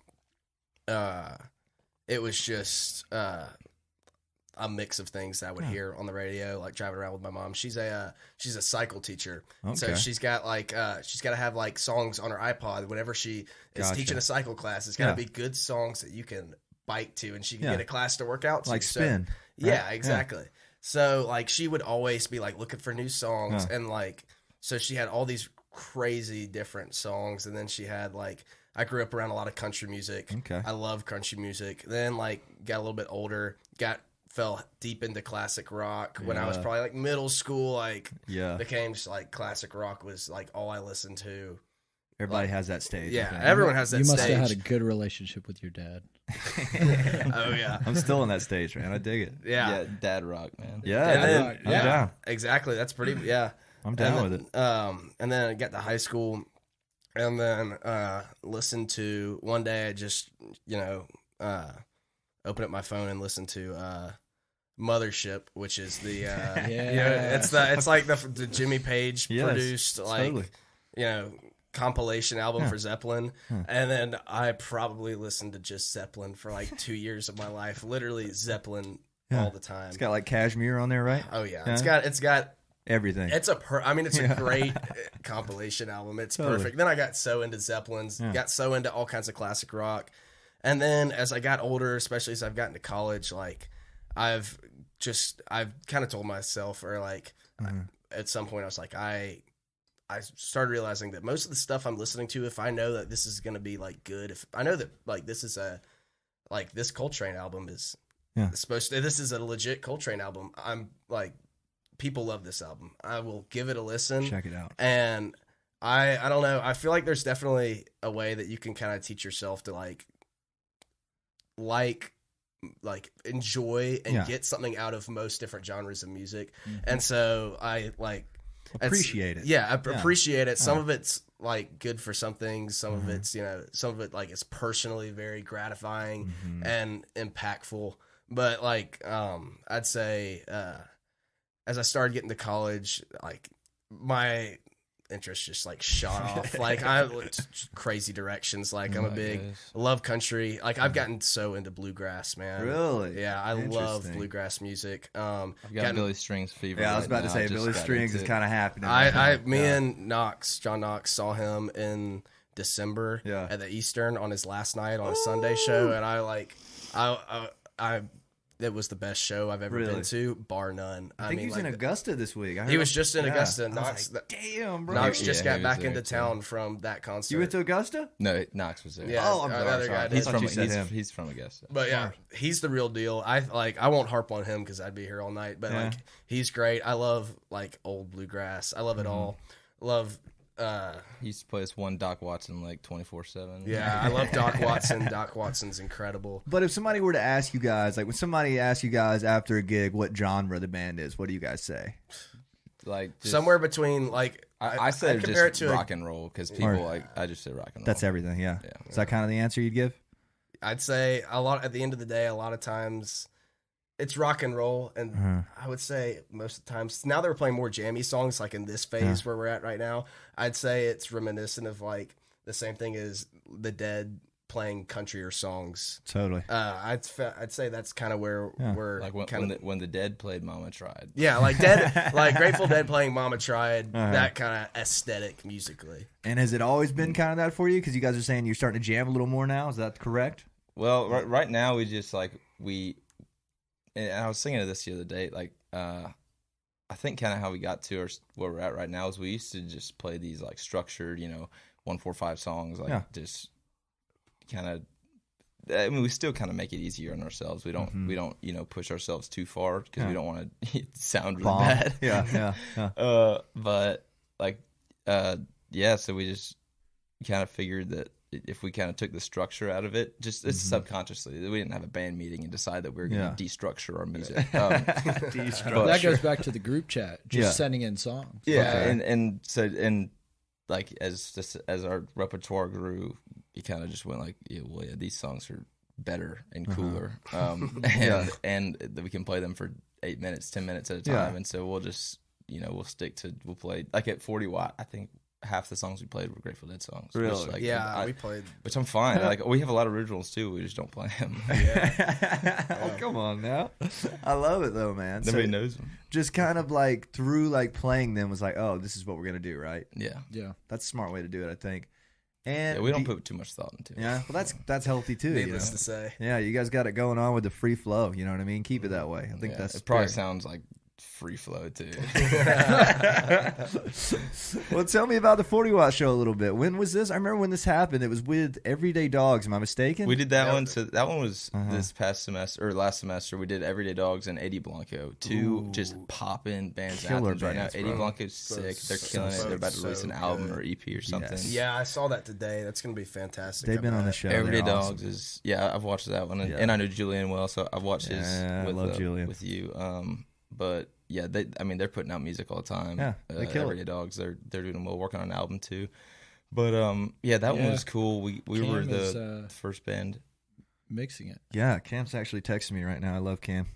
It was just a mix of things that I would hear on the radio, like driving around with my mom. She's a cycle teacher, so she's got like she's got to have like songs on her iPod whenever she is teaching a cycle class. It's got to be good songs that you can bite to, and she can get a class to work out to. Like spin. Yeah, exactly. Yeah. So like she would always be like looking for new songs, and like so she had all these crazy different songs, and then she had like I grew up around a lot of country music. Okay, I love country music. Then like got a little bit older, fell deep into classic rock when I was probably like middle school. Like became just like classic rock was like all I listened to. Everybody has that stage. Yeah, everyone has that stage. You must have had a good relationship with your dad. Oh yeah, I'm still in that stage, man. I dig it. Yeah, dad rock, man. Yeah, I'm down. Exactly. That's pretty. Yeah, I'm down with it. And then I got to high school, and then listened to one day. I just open up my phone and listen to Mothership, which is the it's like the Jimmy Page produced compilation album for Zeppelin, and then I probably listened to just Zeppelin for like 2 years of my life, literally Zeppelin all the time. It's got like Cashmere on there, right? Oh yeah, it's got everything. It's a great compilation album. It's perfect. Then I got so into Zeppelins, got so into all kinds of classic rock, and then as I got older, especially as I've gotten to college, like I've kind of told myself, or like at some point I was like I started realizing that most of the stuff I'm listening to, if I know that this is going to be like good, if I know that like this is this Coltrane album is this is a legit Coltrane album, I'm like, people love this album, I will give it a listen. Check it out. And I don't know, I feel like there's definitely a way that you can kind of teach yourself to like enjoy and get something out of most different genres of music. And so I like appreciate it. Yeah, I appreciate it. Some of it's like good for some things. Some of it's, some of it like it's personally very gratifying and impactful. But like, I'd say as I started getting to college, like my interest just like shot off. Like I went crazy directions. Like I'm a big love country. Like I've gotten so into bluegrass, man. Really? Yeah, I love bluegrass music. I've got Billy Strings fever. Yeah, I was about to say Billy Strings is kind of happening. Me and John Knox saw him in December at the Eastern on his last night on a Sunday show, and I it was the best show I've ever been to, bar none. I think he was in Augusta this week. He was just in Augusta. Knox, damn, bro. Knox just got back into town from that concert. You went to Augusta? No, Knox was there. Yeah, I'm the other guy. He's from Augusta. But yeah, he's the real deal. I won't harp on him because I'd be here all night. But like, he's great. I love like old bluegrass. I love it all. Love. He used to play this one Doc Watson like 24/7. Yeah, I love Doc Watson. Doc Watson's incredible. But if somebody were to ask you guys, like when somebody asks you guys after a gig what genre the band is, what do you guys say? Like somewhere between like I said compare just it to rock and roll because people I just say rock and roll. That's everything. Yeah. Is that kind of the answer you'd give? I'd say a lot. At the end of the day, a lot of times it's rock and roll, and I would say most of the times now they're playing more jammy songs. Like in this phase where we're at right now, I'd say it's reminiscent of like the same thing as the Dead playing country songs. Totally. I'd say that's kind of where we're like when the Dead played Mama Tried. Yeah, like Dead, like Grateful Dead playing Mama Tried. That kind of aesthetic musically. And has it always been kind of that for you? Because you guys are saying you're starting to jam a little more now. Is that correct? Well, right now we just like and I was thinking of this the other day, like, I think kind of how we got to where we're at right now is we used to just play these, like, structured, 1, 4, 5 songs, like, just kind of, I mean, we still kind of make it easier on ourselves. We don't, push ourselves too far because we don't want to sound really bad. Yeah. But, like, so we just kind of figured that if we kind of took the structure out of it, just it's subconsciously, we didn't have a band meeting and decide that we were going to destructure our music. That goes back to the group chat, just sending in songs. Yeah, and like as our repertoire grew, you kind of just went like, these songs are better and cooler, and we can play them for 8 minutes, 10 minutes at a time, and so we'll just we'll play like at 40 watt. I think half the songs we played were Grateful Dead songs. Really? Which, we played. Which I'm fine. Like we have a lot of originals too. We just don't play them. Oh, come on now. I love it though, man. Nobody knows them. Just kind of like through like playing them was like, oh, this is what we're gonna do, right? Yeah. That's a smart way to do it, I think. And we don't put too much thought into it. Yeah, well, that's healthy too. Needless to say. Yeah, you guys got it going on with the free flow. You know what I mean? Keep it that way. I think that's it. Probably sounds like free flow too. Well, tell me about the 40 Watt show a little bit. When was this? I remember when this happened. It was with Everyday Dogs. Am I mistaken? We did that one. So that one was this past semester or last semester. We did Everyday Dogs and Eddie Blanco. Two just popping bands in Athens right now. Eddie Blanco's sick. They're killing it. They're about to release an album or EP or something. Yes. Yeah, I saw that today. That's going to be fantastic. They've been on the show. Everyday Dogs is I've watched that one, and I know Julian well, so I've watched his with you. But yeah, they're putting out music all the time. Yeah, they kill Everyday Dogs. They're doing well, working on an album too. But that one was cool. We were the first band mixing it. Yeah, Cam's actually texting me right now. I love Cam.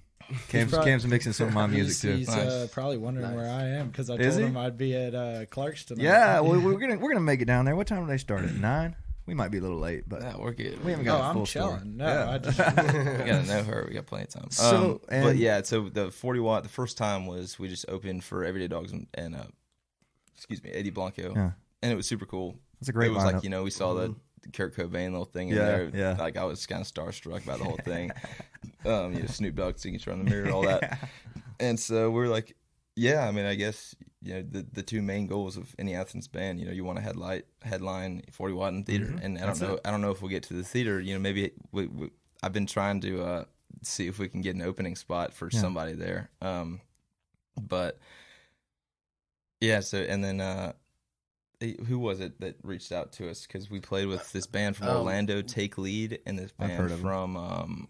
Cam's mixing some of my music too. He's probably wondering where I am because I told him I'd be at Clark's tonight. Yeah, well, we're gonna make it down there. What time do they start? At 9? We might be a little late, but we're good. We haven't got a full chilling. story. No, I just we gotta know her. We got plenty of time. So the 40 Watt. The first time was we just opened for Everyday Dogs and Eddie Blanco, and it was super cool. It's a great. It was lineup. Like we saw the Kurt Cobain little thing in there. Yeah. Like I was kind of starstruck by the whole thing. Snoop Dogg signature on the mirror, all that, and so we're like, I guess. The two main goals of any Athens band, you want to headline 40 Watt in theater, and I don't know if we'll get to the theater. Maybe I've been trying to see if we can get an opening spot for somebody there. But yeah, so and then who was it that reached out to us because we played with this band from Orlando, Take Lead, and this band from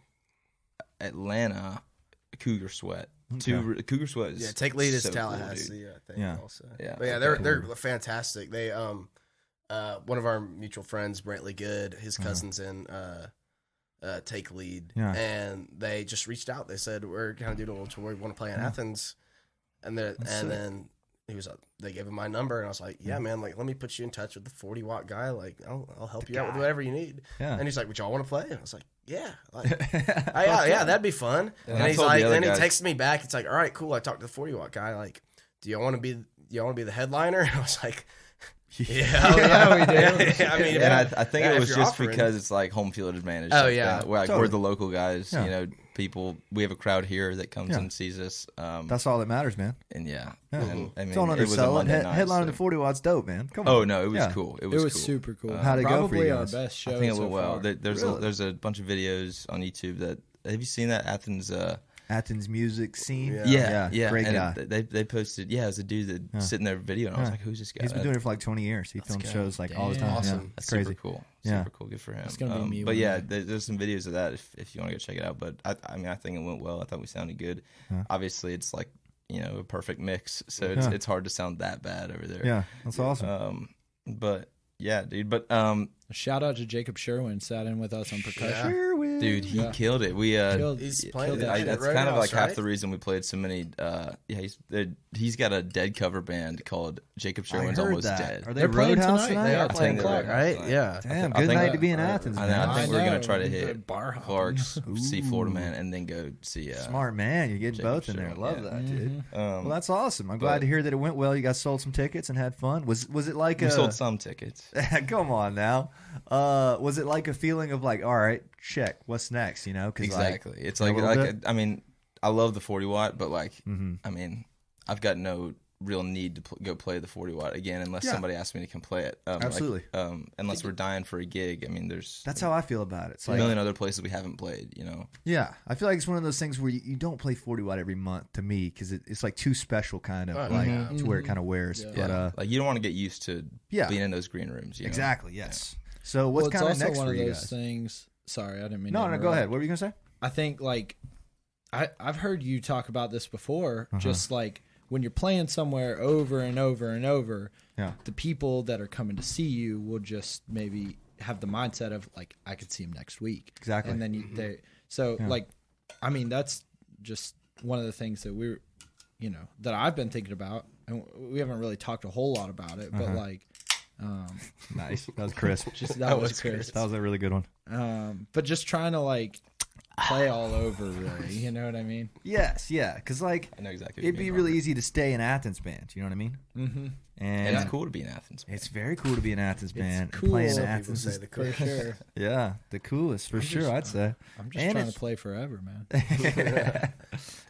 Atlanta, Cougar Sweat. Okay. Cougar Sweat is Take Lead is so Tallahassee, cool, I think also. Yeah. But they're fantastic. They one of our mutual friends, Brantley Good, his cousin's in take lead. Yeah. And they just reached out. They said, we're kind of doing a little tour. We want to play in Athens. And then he was they gave him my number, and I was like, yeah, man, like, let me put you in touch with the 40-watt guy. Like, I'll help you out with whatever you need. Yeah. And he's like, would y'all want to play? And I was like, yeah. Like, yeah, that'd be fun. And he's told like, the then other he guys- texted me back. It's like, all right, cool. I talked to the 40-watt guy. Like, do y'all want to be the headliner? And I was like, yeah, we do. Yeah, I mean, And I think it if was you're just offering. because it's like home field advantage. Oh, like yeah. that. We're, like, Totally. we're the local guys. Yeah. You know, people. We have a crowd here that comes and sees us. That's all that matters, man. And Yeah. and, I mean, Don't it was a undersell it. Monday night. Headline so- the 40 watts dope, man. Come on. Oh no, it was Yeah. cool. It It was was cool. super cool. How'd it go for Probably you our guys? best show. I think it so went well. far. There's a bunch of videos on YouTube that have you seen that Athens music scene. yeah Great and guy. they posted it was a dude that sitting there video and I was like, who's this guy? He's been doing it for like 20 years. He films go. shows like all the time. Awesome. Yeah, it's That's crazy. super cool. Yeah. Super cool. Good for him. It's gonna be me But one yeah, day. there's some videos of that if you want to go check it out. But I mean, I think it went well. I thought we sounded good. Obviously, it's like a perfect mix, so it's hard to sound that bad over there. Yeah, that's awesome. But yeah, dude. But Shout out to Jacob Sherwin, sat in with us on percussion. Sherwin. dude, he Yeah. killed it. We He's playing killed that it. shit that's right kind of now, like half right? the reason we played so many. He's got a dead cover band called Jacob Sherwin's I heard Almost that. Dead. Are they They're playing Roadhouse tonight. tonight? They are I playing think they're Clark. right? tonight. Yeah. Damn, I good think night that- to be in Athens, I man. think we're gonna try to The hit bar hopping. Clark's, see Florida Man, and then go see. Smart man. You're getting Jacob both in there. Sherwin, Love yeah. that, dude. Well, Well, that's awesome. I'm glad to hear that it went well. You guys sold some tickets and had fun. Was it like we sold some tickets. Come on now. Was it like a feeling of like, all right, check, what's next? You know, 'cause Exactly. Like, It's a like little bit? I mean, I love the 40 watt, but like, Mm-hmm. I mean, I've got no real need to go play the 40 watt again unless Yeah. somebody asks me to come play it. Absolutely. Unless we're dying for a gig. I mean, there's That's how I feel about it. It's a like, million other places we haven't played. yeah, I feel like it's one of those things where you don't play 40 watt every month to me because it's like too special, kind of Oh, like yeah. to where it kind of wears. Yeah. But like you don't want to get used to Yeah. being in those green rooms. exactly, yes. So what's Well, it's kind of also next one for of you those guys? things. Sorry, I didn't mean. No, to go interrupt. ahead. What were you gonna say? I think like I've heard you talk about this before. Just like when you're playing somewhere over and over and over, Yeah. the people that are coming to see you will just maybe have the mindset of like I could see him next week. Exactly. And then like I mean that's just one of the things that we're that I've been thinking about, and we haven't really talked a whole lot about it, but like Nice. That was crisp. that was Chris. That was a really good one. But just trying to like play all over, really. You know what I mean? Yes, yeah, because like I know exactly. it'd be really easy to stay in Athens band. You know what I mean? Mm-hmm. And it's cool to be in Athens. It's very cool to be in Athens band. and cool. Playing Some in People Athens say is the For cool. sure. the coolest for sure. I'd say. I'm just And trying it's- to play forever, man.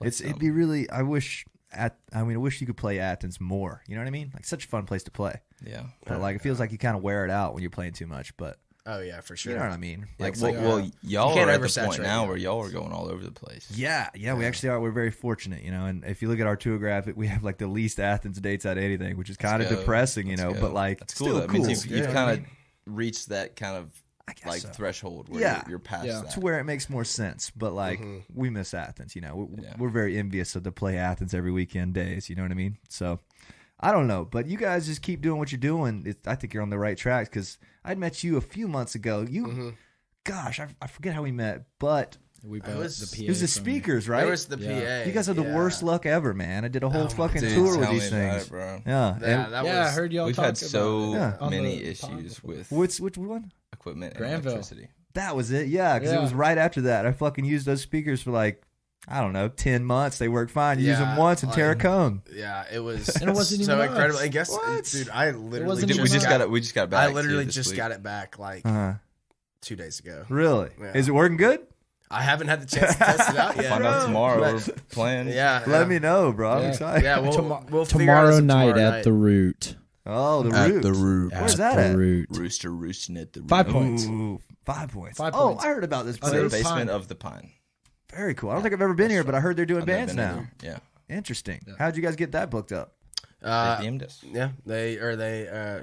It'd be really. I wish you could play Athens more. You know what I mean? Like such a fun place to play. Yeah. But like it feels like you kind of wear it out when you're playing too much. But Oh yeah, for sure. you know what I mean? Like, Like well, y'all can't are at the oversaturate point now it. where y'all are going all over the place. yeah, we actually are. We're very fortunate, And if you look at our tour graphic, we have like the least Athens dates out of anything, which is kind of Let's go. depressing, Let's go. But like that's cool. still That cool. means you've You know what I kind of mean? reached that kind of I guess like so. threshold where Yeah. you're past Yeah. that. To where it makes more sense. But like we miss Athens, We're very envious of the play Athens every weekend days. You know what I mean? So I don't know, but you guys just keep doing what you're doing. I think you're on the right track because I'd met you a few months ago. Gosh, I forget how we met, but We both was- the PA it was the from- speakers, right? There was the Yeah. PA. You guys have the worst luck ever, man. I did a whole fucking Dude, tour with tell me these about things. it, bro. Yeah. Yeah, And that Yeah, I was. heard y'all We've talk had so about it on many the pod issues before. with which one? equipment and Granville. electricity. That was it. Yeah, because it Yeah. was right after that. I fucking used those speakers for like, I don't know, 10 months. They worked fine. You use them Yeah, once and tear a like- cone. Yeah, it was. And it wasn't so even us. incredible. I guess, What? dude, I literally wasn't We even just us. got it back. I literally this just week. got it back like Uh-huh. 2 days ago. Really? Yeah. Is it working good? I haven't had the chance to test it out yet. Find out tomorrow. But- We're playing. Yeah, Let me know, bro. I'm Yeah. excited. Yeah, we'll figure out Tomorrow some night tomorrow at the Root. Oh, the At Root. the Root. Where's At that the at? Root. Rooster roosting at the 5 Root. points. Ooh, 5 points. 5 Oh, points. I heard about this It's in place. the basement Pine. of the Pine. Very cool. I don't think I've ever been here, but I heard they're doing I've never bands been now. either. Yeah. Interesting. How'd you guys get that booked up? They DM'd us. Yeah, they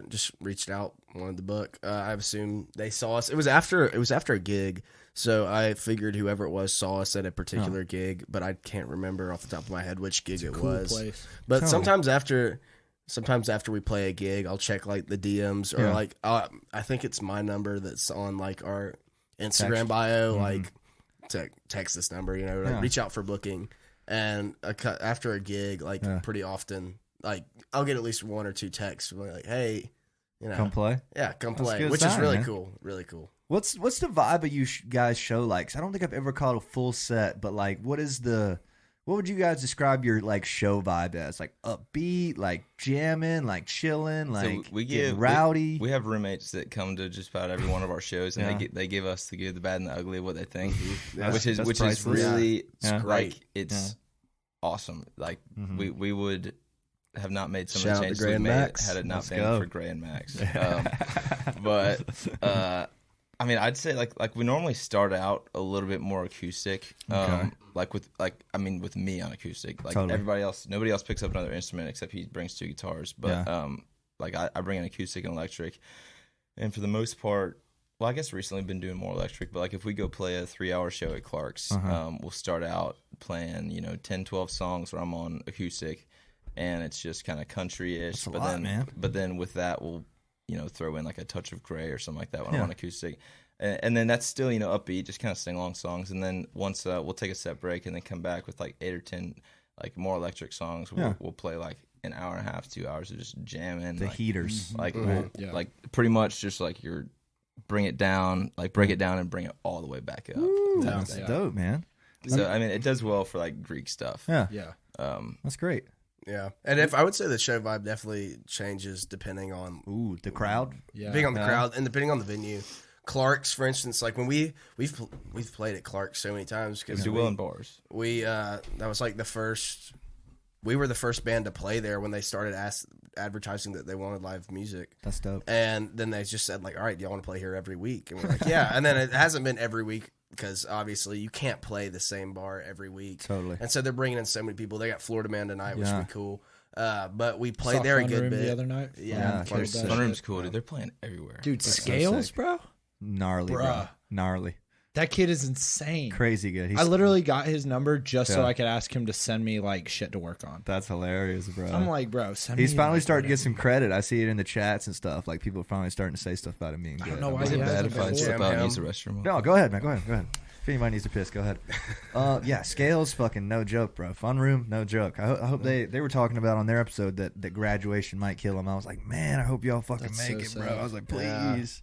just reached out, wanted the book. I assume they saw us. It was after a gig, so I figured whoever it was saw us at a particular gig, but I can't remember off the top of my head which gig it Cool was. place. But Totally. sometimes after we play a gig, I'll check like the DMs or Yeah. like I think it's my number that's on like our Instagram bio, like text this number, like reach out for booking. And after a gig, like pretty often, like I'll get at least 1 or 2 texts like, "Hey, come play." Yeah, come play, which is really cool. Really cool. What's the vibe of you guys' show like? 'Cause I don't think I've ever caught a full set, but like, what would you guys describe your like show vibe as? Like upbeat, like jamming, like chilling, like so we get rowdy. We have roommates that come to just about every one of our shows, and they give us the good, the bad, and the ugly of what they think, which is really it's awesome. Like we would have not made some of the changes we made had it not been for Gray and Max. But I mean, I'd say like we normally start out a little bit more acoustic, with me on acoustic. Like everybody else, nobody else picks up another instrument except he brings 2 guitars. But I bring an acoustic and electric, and for the most part, well, I guess recently I've been doing more electric. But like if we go play a 3-hour show at Clark's, we'll start out playing 10, 12 songs where I'm on acoustic, and it's just kind of country-ish. But then with that we'll throw in like a touch of Gray or something like that when I'm on acoustic. And then that's still, upbeat, just kind of sing along songs. And then once we'll take a set break and then come back with like 8 or 10 like more electric songs. We'll play like an hour and a half, 2 hours of just jamming. The heaters. Like like pretty much just like bring it down, like break it down and bring it all the way back up. Ooh, that's dope, man. So I mean, it does well for like Greek stuff. Yeah. That's great. Yeah, and if I would say the show vibe definitely changes depending on the crowd. Depending on the crowd and depending on the venue. Clark's, for instance, like when we've played at Clark's so many times because we do well in bars. We that was like we were the first band to play there when they started advertising that they wanted live music. That's dope. And then they just said like, all right, do y'all want to play here every week? And we're like, yeah. And then it hasn't been every week because obviously you can't play the same bar every week. Totally. And so they're bringing in so many people. They got Florida Man tonight, which would be cool. But we played there a good bit the other night. Yeah, Fun Room's cool, dude. They're playing everywhere. Dude, Scales, bro. Gnarly, bro. Gnarly. That kid is insane. Crazy good. I literally got his number just so I could ask him to send me like shit to work on. That's hilarious, bro. I'm like, bro, he's finally starting to get some credit. I see it in the chats and stuff. Like people are finally starting to say stuff about him being good. I don't know why Is he it bad hasn't if I before. step out and use the restroom? No, go ahead, man. Go ahead. If anybody needs to piss, go ahead. Scales, fucking no joke, bro. Fun Room, no joke. I hope they were talking about on their episode that graduation might kill him. I was like, man, I hope y'all fucking make it, bro. I was like, please.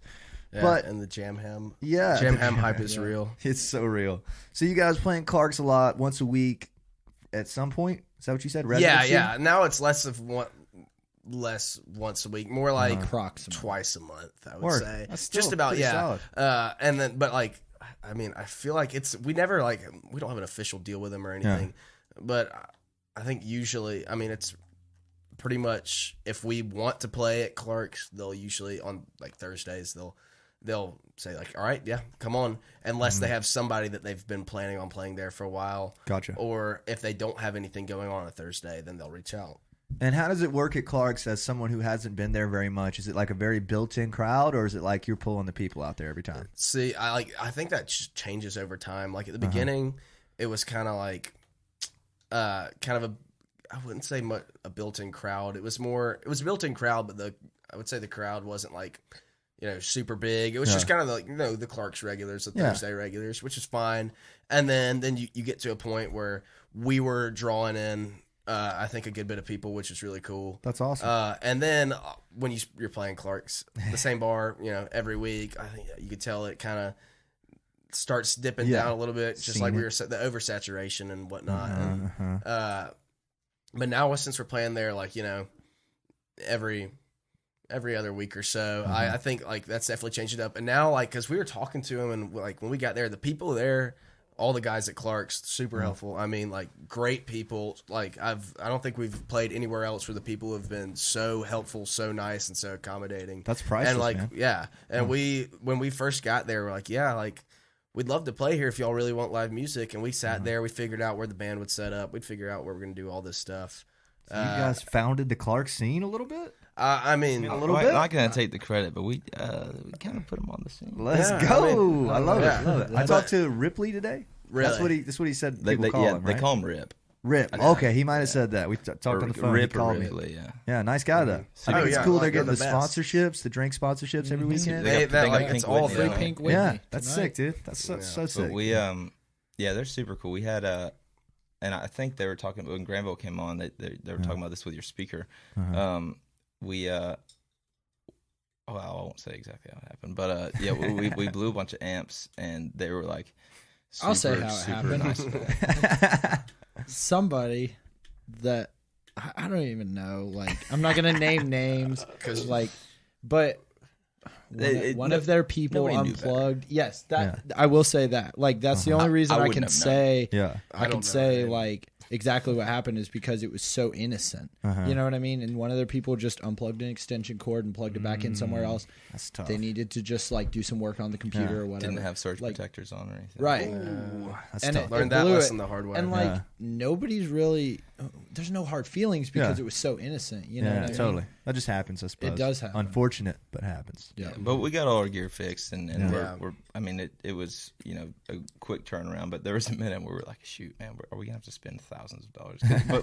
Yeah, but and the Jam Ham. Yeah. Jam Ham hype is real. It's so real. So you guys playing Clark's a lot, once a week at some point? Is that what you said? Residency? Yeah. Now it's less once a week, more like twice a month, I would say. That's just about, solid. And then, but like, I mean, I feel like we don't have an official deal with them or anything, but I think usually, I mean, it's pretty much if we want to play at Clark's, they'll usually on like Thursdays, they'll say like, all right, yeah, come on, unless they have somebody that they've been planning on playing there for a while. Gotcha. Or if they don't have anything going on a Thursday, then they'll reach out. And how does it work at Clark's as someone who hasn't been there very much? Is it like a very built-in crowd, or is it like you're pulling the people out there every time? See, I think that changes over time. Like at the beginning, it was kind of like I wouldn't say a built-in crowd. It was a built-in crowd, but I would say the crowd wasn't like, super big. It was just kind of like, the Clark's regulars, the Thursday regulars, which is fine. And then you get to a point where we were drawing in, I think, a good bit of people, which is really cool. That's awesome. And then when you're playing Clark's, the same bar, every week, I think you could tell it kind of starts dipping down a little bit, just like we were the oversaturation and whatnot. But now since we're playing there, like, every other week or so, I think like that's definitely changed it up. And now, like, because we were talking to him, and like when we got there, the people there, all the guys at Clark's, super helpful. I mean, like, great people. Like I don't think we've played anywhere else where the people have been so helpful, so nice, and so accommodating. That's priceless, and like, man. Yeah. And when we first got there, we're like, yeah, like, we'd love to play here if y'all really want live music. And we sat there, we figured out where the band would set up. We'd figure out where we're going to do all this stuff. So you guys founded the Clark scene a little bit? I mean, a little bit. I'm not going to take the credit, but we kind of put them on the scene. Let's go. I love it. I talked to Ripley today. Really? That's what he said. People call him, right? They call him Rip. Rip. Okay, he might have said that. We talked on the phone. Rip he called or me. Ripley, yeah. Yeah, nice guy though. I think it's cool they're getting the best. sponsorships, the drink sponsorships every weekend. It's all free free. Pink Whitney. Yeah, that's tonight. sick, dude. That's so sick. But we they're super cool. We had and I think they were talking when Granville came on. They were talking about this with your speaker. We I won't say exactly how it happened, but we blew a bunch of amps, and they were like, I'll say how it happened. Nice. Somebody that I don't even know. Like, I'm not gonna name names because, like, but one of their people unplugged. Yes, I will say that. Like, that's the only reason I can say. Yeah, I can say like exactly what happened is because it was so innocent. You know what I mean? And one of their people just unplugged an extension cord and plugged it back in somewhere else. That's tough. They needed to just like do some work on the computer or whatever. Didn't have surge protectors on or anything. Right. That's And tough. Learned that lesson the hard way. And like nobody's really, there's no hard feelings because it was so innocent. You know what I mean? Totally. That just happens, I suppose. It does happen. Unfortunate, but happens. Yeah. But we got all our gear fixed, and we're I mean, it was a quick turnaround. But there was a minute where we were like, shoot, man, are we gonna have to spend thousands of dollars?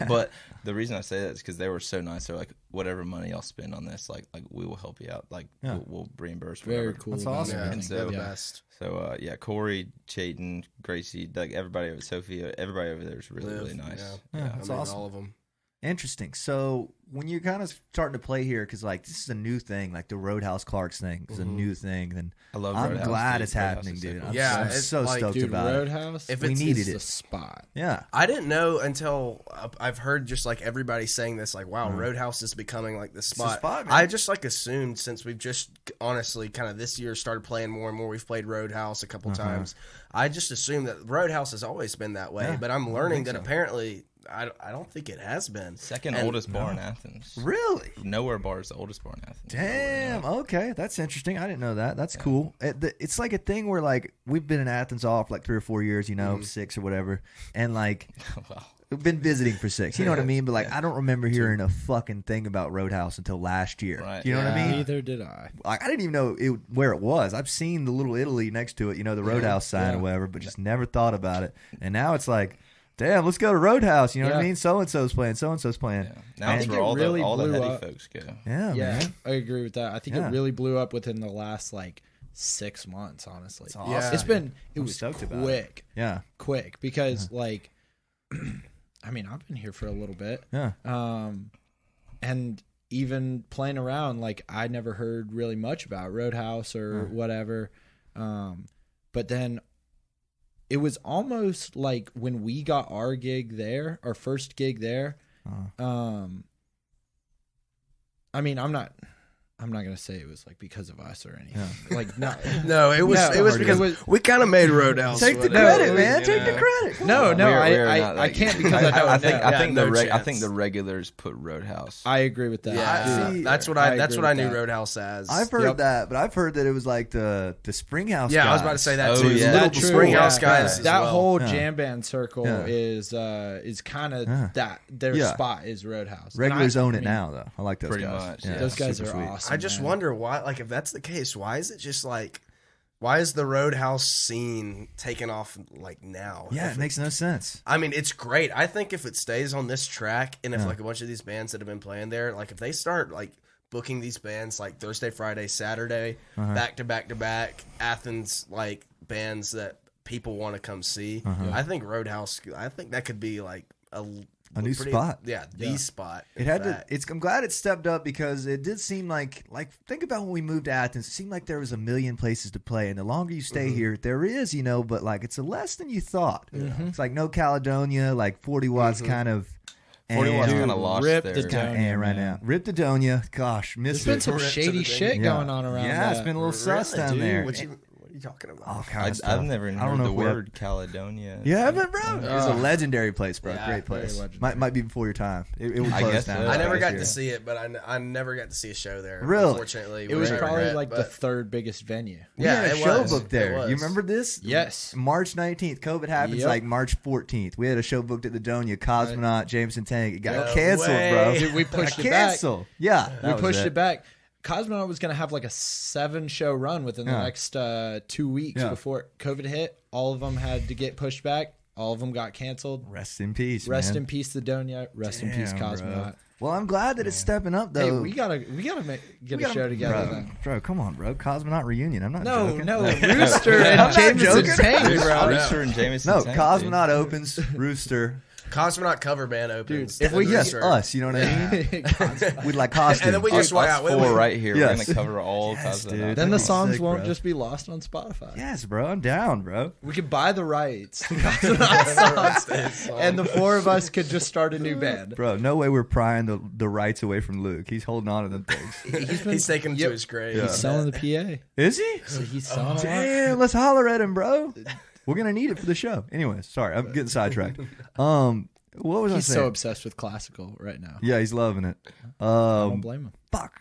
But the reason I say that is because they were so nice. They're like, whatever money y'all spend on this, like we will help you out. Like we'll reimburse. Very whatever. cool. That's about awesome. it. Yeah, And they're the best. So Corey, Chayton, Gracie, Doug, everybody, Sophia, everybody over there is really nice. Yeah, that's awesome. All of them. Interesting. So when you're kind of starting to play here, because like this is a new thing, like the Roadhouse Clarks thing is a new thing, and I love I'm Roadhouse, glad dude. it's happening, dude. I'm it's so like, stoked Dude, about it. Roadhouse. If We it's needed the it. spot. Yeah. I didn't know until I've heard just like everybody saying this, like, wow, Roadhouse is becoming like the spot. spot, man. I just like assumed since we've just honestly kind of this year started playing more and more. We've played Roadhouse a couple times. I just assumed that Roadhouse has always been that way, but I'm learning that apparently I don't think it has been. Second oldest bar in Athens. Really? Nowhere Bar is the oldest bar in Athens. Damn. Okay, that's interesting. I didn't know that. That's cool. It's like a thing where like we've been in Athens all for like 3 or 4 years, 6 or whatever, and like Wow. we've been visiting for 6. You know what I mean? But like I don't remember hearing a fucking thing about Roadhouse until last year. Right. You know what I mean? Neither did I. Like I didn't even know where it was. I've seen the little Italy next to it, the Roadhouse sign or whatever, but just never thought about it. And now it's like, damn, let's go to Roadhouse. You know what I mean? So and so's playing. So and so's playing. Yeah. Now it's think where it all really the blew heady up. folks go. Yeah, man. I agree with that. I think Yeah. it really blew up within the last like 6 months. Honestly, It's awesome. Yeah. it's been it I'm was stoked about quick, Yeah, because like, I mean, I've been here for a little bit, yeah. and even playing around, like I never heard really much about Roadhouse or whatever, but then. It was almost like when we got our gig there, our first gig there. I mean, I'm not gonna say it was like because of us or anything. Yeah. Like no, No, it was because we kind of made Roadhouse. Take the with it. credit, man. Take the credit. no. We're not I that can't good. because I don't I know. think no I chance. think the regulars put Roadhouse. I agree with that. Yeah, See, that's what I that's agree what I with knew that. Roadhouse as. I've heard Yep. that, but I've heard that it was like the Springhouse. Yeah, I was guys. about to say that Oh, too. yeah. Little True, Springhouse yeah. guys. as That well. whole Yeah. jam band circle Yeah. is kind of that their Yeah. spot is Roadhouse. And Regulars I own mean, it now, though. I like those Pretty guys. much, Yeah, yeah. Those guys super are sweet. awesome. I just man. wonder why, like, if that's the case, why is it just like, why is the Roadhouse scene taking off like now? Yeah, If it makes no sense. I mean, it's great. I think if it stays on this track, and if like a bunch of these bands that have been playing there, like if they start like booking these bands like Thursday, Friday, Saturday, back to back to back, Athens like bands that people want to come see, I think Roadhouse. I think that could be like a new spot. Yeah, the spot. It had to. I'm glad it stepped up because it did seem like think about when we moved to Athens. It seemed like there was a million places to play, and the longer you stay here, there is, but like it's a less than you thought. It's like no Caledonia, like 40 watts kind of. 40 watts and- kind of lost rip there. the Kind of Donia, right man. now. Rip the Donia. Gosh, There's missed been it. some Rip to shady the shit Yeah. going on around. Yeah, it's that. been a little sus down Dude, there. what are you talking about? All kinds of stuff. I've never even I don't heard know the if we have- word Caledonia. You haven't, bro? It was a legendary place, bro. Yeah, Great very place. legendary. Might be before your time. It was I closed guess down. so. I never last got year. to see it, but I never got to see a show there. Really? Unfortunately, It was which I probably regret, like the but- third biggest venue. We Yeah, had a it show was. booked there. It was. You remember this? Yes. March 19th. COVID happens Yep. like March 14th. We had a show booked at the Donia, Cosmonaut, Jameson Tank. It got No canceled, way. bro. Dude, we pushed it back. Canceled. Yeah. We that was pushed it back. Cosmonaut was going to have like a 7-show run within the Yeah. next 2 weeks Yeah. before COVID hit. All of them had to get pushed back. All of them got canceled. Rest in peace. Rest man. in peace, Sidonia. Rest in peace, Damn, Cosmonaut. bro. Well, I'm glad that it's stepping up though. Hey, we gotta get a show together. Bro, Then. bro, come on, bro. Cosmonaut reunion. I'm not joking. No, Rooster and I'm not Jameson joking. tank, bro. Rooster and Jameson. No, tank, Cosmonaut opens. Rooster. Cosmonaut cover band opens. Dude, if we Yes, Rooster. us. You know what I mean? We'd like costumes. And then we just Us walk out with four right here. Yes. We're gonna cover all Yes, Cosmonaut. dude. Then That'd the be songs sick, won't bro. just be lost on Spotify. Yes, bro. I'm down, bro. We could buy the rights to Cosmonaut songs, and the four of us could just start a new band. Bro, no way we're prying the rights away from Luke. He's holding on to them things. He's taking them to his grave. He's selling the PA. Is he? So he's selling a lot. Damn, let's holler at him, bro. We're gonna need it for the show. Anyways, sorry, I'm getting sidetracked. What was I He's saying? so obsessed with classical right now. Yeah, he's loving it. I don't blame him. Fuck.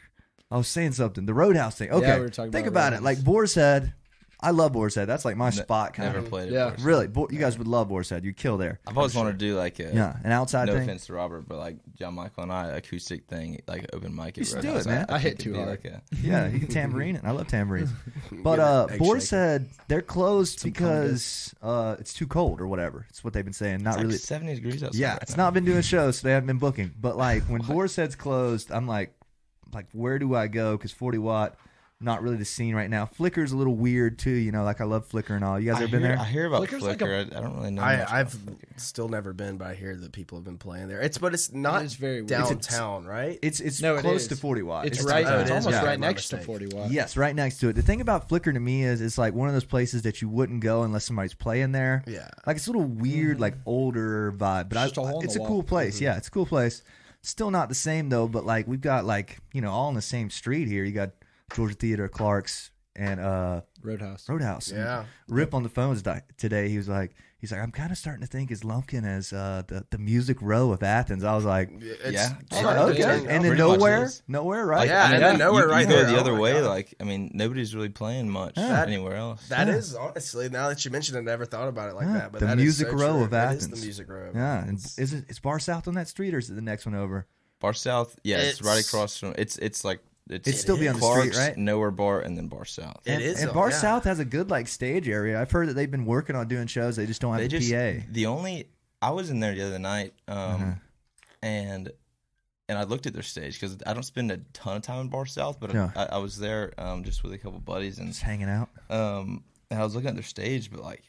I was saying something. The Roadhouse thing. Okay. we were talking Think about about it. Roadhouse. Like Boar's Head. I love Boar's Head. That's like my spot kind Never of. played it. Yeah. personally. Really, you guys would love Boar's Head. You'd kill there. I've always wanted to do like a Yeah, an outside no thing. offense to Robert, but like John Michael and I acoustic thing, like open mic. You At should do Roadhouse. it, man. I hit think too it'd be hard. Like a, Yeah, you can tambourine it. I love tambourines. But Get an Boar's egg shaker. Head, they're closed because it's too cold or whatever. It's what they've been saying. Not it's really. like 70 degrees outside. Yeah, right it's now. not been doing shows, so they haven't been booking. But like when Boar's Head's closed, I'm like, where do I go? Because 40 Watt, not really the scene right now. Flicker's a little weird too. You know, like I love Flicker and all. You guys ever been there? I hear about Flicker's like Flicker. I don't really know. much about I've Flicker. still never been, but I hear that people have been playing there. It's not It is very weird. downtown, right? It's No, it close is. to 40 Watt. It's It's right. oh, it It's is? almost Yeah. right My next to mistake. 40 Watt. Yes, right next to it. The thing about Flicker to me is it's like one of those places that you wouldn't go unless somebody's playing there. Yeah. Like it's a little weird, like older vibe. But Just a hole in it's the a wall. cool place. Yeah, it's a cool place. Still not the same though, but like we've got like, you know, all in the same street here. You got Georgia Theater, Clark's, and Roadhouse. Roadhouse. Yeah. And Rip on the phones today. He's like, I'm kind of starting to think is Lumpkin as the music row of Athens. I was like, Yeah. oh, Right, okay. yeah. And then Pretty much nowhere, is. nowhere, right? Like, Yeah, I mean, and then nowhere you right go there. the Oh other my way. God. Like, I mean, nobody's really playing much Yeah. anywhere else. That Yeah. is honestly, now that you mentioned it, I never thought about it like Yeah. that. But The that music is so row true. of That is Athens. the music row. Of Yeah, Athens. and is Bar South on that street or is it the next one over? Bar South, yeah, it's right It's- across from. It's like It'd still be on the Clark's, street, right? Nowhere Bar, and then Bar South. It and, is, and Bar yeah. South has a good like stage area. I've heard that they've been working on doing shows. They just don't have They a just PA. the only I was in there the other night, Uh-huh. and I looked at their stage because I don't spend a ton of time in Bar South, but Yeah. I was there just with a couple buddies, and Just hanging out. and I was looking at their stage, but like.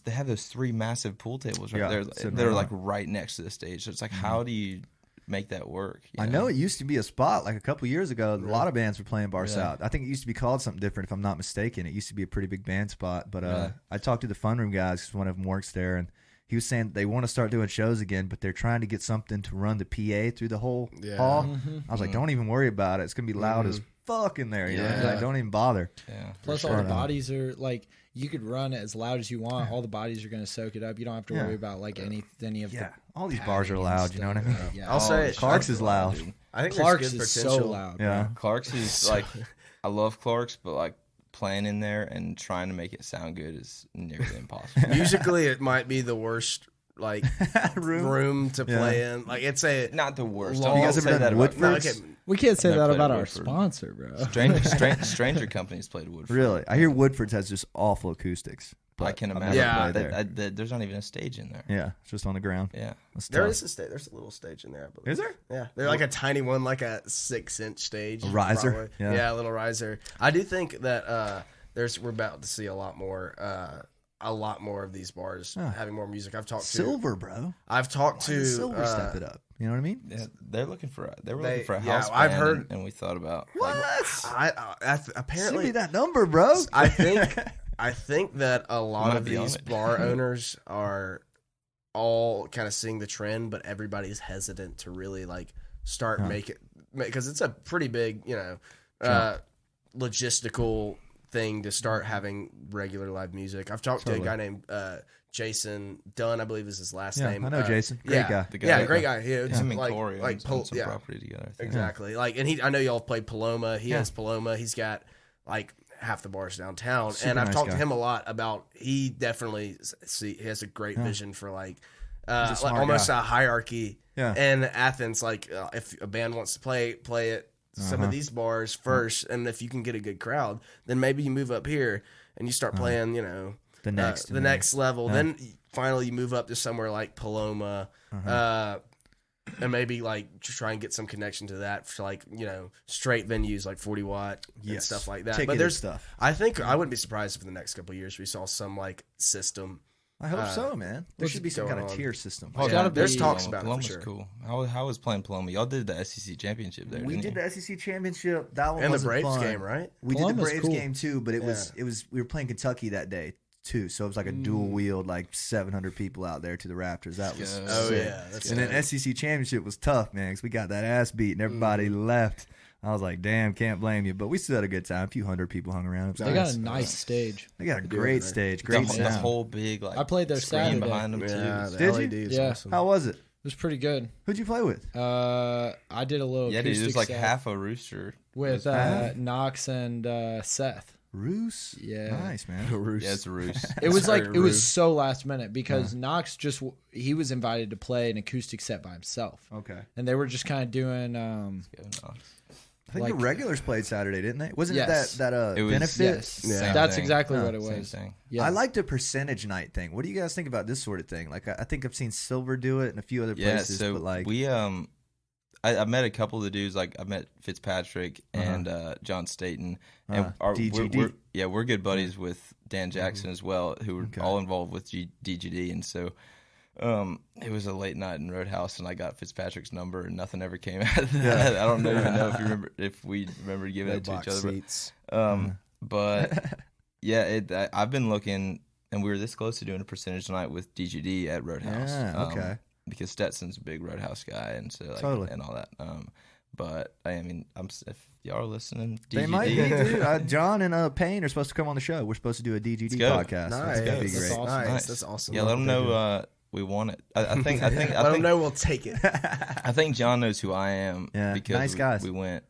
They have those 3 massive pool tables right Yeah, there sitting that are right like on. right next to the stage. So it's like, how do you make that work? you I know it used to be a spot like a couple years ago. A lot of bands were playing Bar Yeah. South. I think it used to be called something different, if I'm not mistaken. It used to be a pretty big band spot. But Yeah. I talked to the Fun Room guys because one of them works there, and he was saying they want to start doing shows again, but they're trying to get something to run the PA through the whole Yeah. hall. Mm-hmm. I was like, don't even worry about it. It's gonna be loud as fuck in there. You know? Yeah. Like, don't even bother. Yeah. Plus, sure. all the bodies are like you could run it as loud as you want. All the bodies are going to soak it up. You don't have to Yeah. worry about like any of Yeah, the. all these bars are padding and loud. You know what I mean? stuff. Yeah. I'll say it. Clark's is loud. dude. I think Clark's there's is good potential. so loud. Yeah. bro. Clark's is like, I love Clark's, but like playing in there and trying to make it sound good is nearly impossible. Musically, it might be the worst like room to Yeah. play in. Like it's a Not the worst. Long- Don't You guys say ever that done about Woodford's? no, okay, We can't say Never that played about at our Woodford. sponsor, bro. Stranger Companies played Woodford. Really, I hear Woodford's has just awful acoustics. But I can I've imagine. never Yeah. played there. There's not even a stage in there. Yeah, it's just on the ground. Yeah. That's there tough. is a stage. There's a little stage in there. I believe. Is there? Yeah, they're like a tiny one, like a 6-inch stage. A riser? probably. Yeah. Yeah, a little riser. I do think that we're about to see a lot more of these bars Huh. having more music. I've talked Silver, bro. I've talked Why to does Silver step it up. You know what I mean? Yeah, they were looking for a They- house yeah, band, I've heard- and we thought about What? Send apparently Send me that number, bro. I think that a lot might of be on these it. bar owners are all kind of seeing the trend, but everybody's hesitant to really like start make it because it's a pretty big, logistical thing to start having regular live music. I've talked to a guy named Jason Dunn, I believe is his last Yeah, name. I know Jason. Great yeah, guy. The guy yeah, that- great guy. He owns him and like Corey like own some property together. I think. exactly. Like, and I know y'all have played Paloma. He has Paloma. He's got like half the bars downtown, Super and I've nice talked guy. to him a lot about. He definitely he has a great vision for like smart almost guy. a hierarchy. Yeah. And Athens, like if a band wants to play it some of these bars first, and if you can get a good crowd, then maybe you move up here and you start playing. The next, the next level. Then finally you move up to somewhere like Paloma, and maybe like try and get some connection to that for like, you know, straight venues like 40 Watt and stuff like that. But there's stuff. I think I wouldn't be surprised if in the next couple of years we saw some like system. I hope so, man. There should be some kind of tier system. There's talks about Paloma's it for sure. Cool. How was playing Paloma? Y'all did the SEC championship there. We did the SEC championship. That one and the wasn't Braves fun. game, right? We Paloma's did the Braves cool. game too, but it was we were playing Kentucky that day too, so it was like a dual wheeled, like 700 people out there to the Raptors. That was sick. That's And then SEC championship was tough, man, because we got that ass beat and everybody left. I was like, damn, can't blame you. But we still had a good time. A few hundred people hung around. They got a nice stage. They got a great stage, great the sound. whole big like I played there screen Saturday. behind them Yeah, too. the Did you? LED is Yeah. awesome. How was it? It was pretty good. Who'd you play with? I did a little Yeah, dude, it acoustic was like set half a Rooster. with Knox and Seth. Roos? Yeah. Nice, man. Yeah, it's a Roos. It was like Or it was Roos. so last minute because Knox he was invited to play an acoustic set by himself, Okay. and they were just kind of doing I think like- the regulars played Saturday, didn't they? Wasn't Yes. it that It was- benefit? yes, Yeah. that's thing. exactly what it Same was. thing. Yeah, I like the percentage night thing. What do you guys think about this sort of thing? Like, I think I've seen Silver do it and a few other Yeah, places, so but like, we I met a couple of the dudes. Like I met Fitzpatrick and John Staten, and DGD. we're good buddies with Dan Jackson as well, who were all involved with DGD, and so it was a late night in Roadhouse, and I got Fitzpatrick's number, and nothing ever came out of that. I don't even know if we remember giving it to each other, Seats. but yeah, I've been looking, and we were this close to doing a percentage night with DGD at Roadhouse. Yeah, okay. Because Stetson's a big Roadhouse guy, and so like, and all that. But I mean, if y'all are listening, DGD, they might be, dude. John and Payne are supposed to come on the show. We're supposed to do a DGD podcast. Nice. It's gonna be That's great. awesome. Nice. That's awesome. Yeah, let them know we want it. I think Let them know we'll take it. I think John knows who I am. Yeah, because nice guys. we went,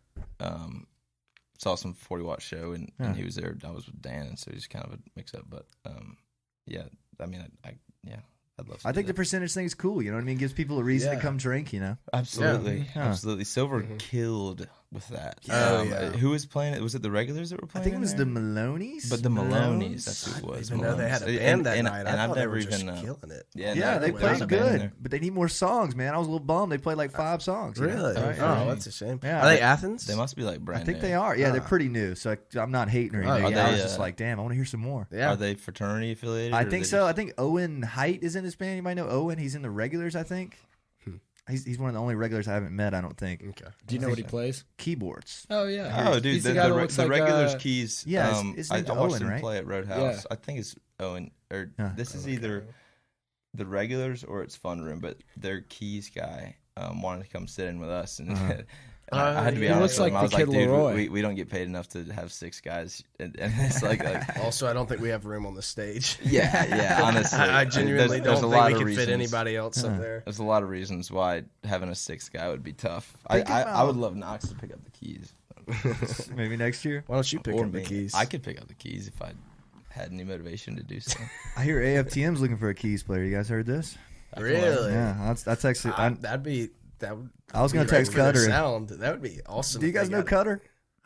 saw some 40 Watt show, and he was there. I was with Dan, and so he's kind of a mix up. But yeah, I mean, I'd love to I do think the that. percentage thing is cool. You know what I mean? It gives people a reason to come drink. You know? Absolutely, Yeah. absolutely. Silver killed with that. Oh, yeah. Who was playing it? Was it the regulars that were I playing? think it in was there? the Maloney's. But the Maloney's, that's who it was. I didn't know they had a Maloney's. band that And night. I I've thought they never were just even killing it. Yeah, no, they there was played a band good, there. but they need more songs, man. I was a little bummed. They played like 5 songs. you know? Really? Oh, Oh, yeah. that's a shame. Yeah. Are they Athens? They must be like brand I think new. they are. Yeah, they're pretty new. So I'm not hating or anything. Are I was they, just like, damn, I want to hear some more. Yeah. Are they fraternity affiliated? I or think they so. I just- think Owen Height is in this band. You might know Owen. He's in the regulars, I think. He's one of the only regulars I haven't met, I don't think. Okay. Do you know what he plays? Keyboards. Oh yeah. Oh, dude, He's the guy that looks like, regulars keys. yeah, his I name's watched Owen, him right? play at Roadhouse. Yeah. I think it's Owen. Or Yeah. this is either the regulars or it's Fun Room. But their keys guy wanted to come sit in with us, and I had to be He honest looks with him. like I was the like, Kid dude, Leroy. we don't get paid enough to have 6 guys, and it's like Also, I don't think we have room on the stage. yeah, honestly, I genuinely there's don't a lot think we of can reasons. fit anybody else up there. There's a lot of reasons why having a 6th guy would be tough. Think I about- would love Knox to pick up the keys. Maybe next year. Why don't you pick Or up the me. keys? I could pick up the keys if I had any motivation to do so. I hear AFTM's looking for a keys player. You guys heard this? Really? Yeah, that's actually. That would. I was gonna be right text for their Cutter. Sound. That would be awesome. Do you if they guys know got- Cutter?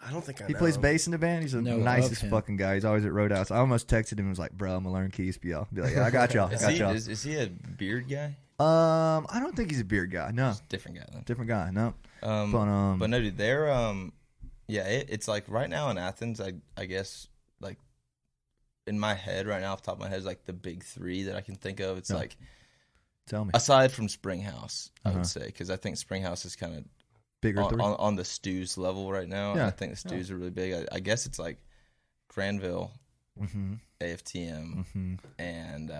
I don't think I know. He plays him. bass in the band. He's the No, nicest of him. fucking guy. He's always at Roadhouse. I almost texted him and was like, "Bro, I'm gonna learn keys for y'all." Be like, "Yeah, I got y'all. I got y'all." Is he a beard guy? I don't think he's a beard guy. No, Different guy then. different guy. No, But but no, dude, they're it's like right now in Athens, I guess like in my head right now, off the top of my head, is like the big 3 that I can think of. It's Yeah. like tell me, aside from Springhouse, I Uh-huh. would say, because I think Springhouse is kind of bigger on, 3. on the Stews level right now. Yeah. I think the Stews are really big. I guess it's like Granville, Mm-hmm. AFTM, Mm-hmm. and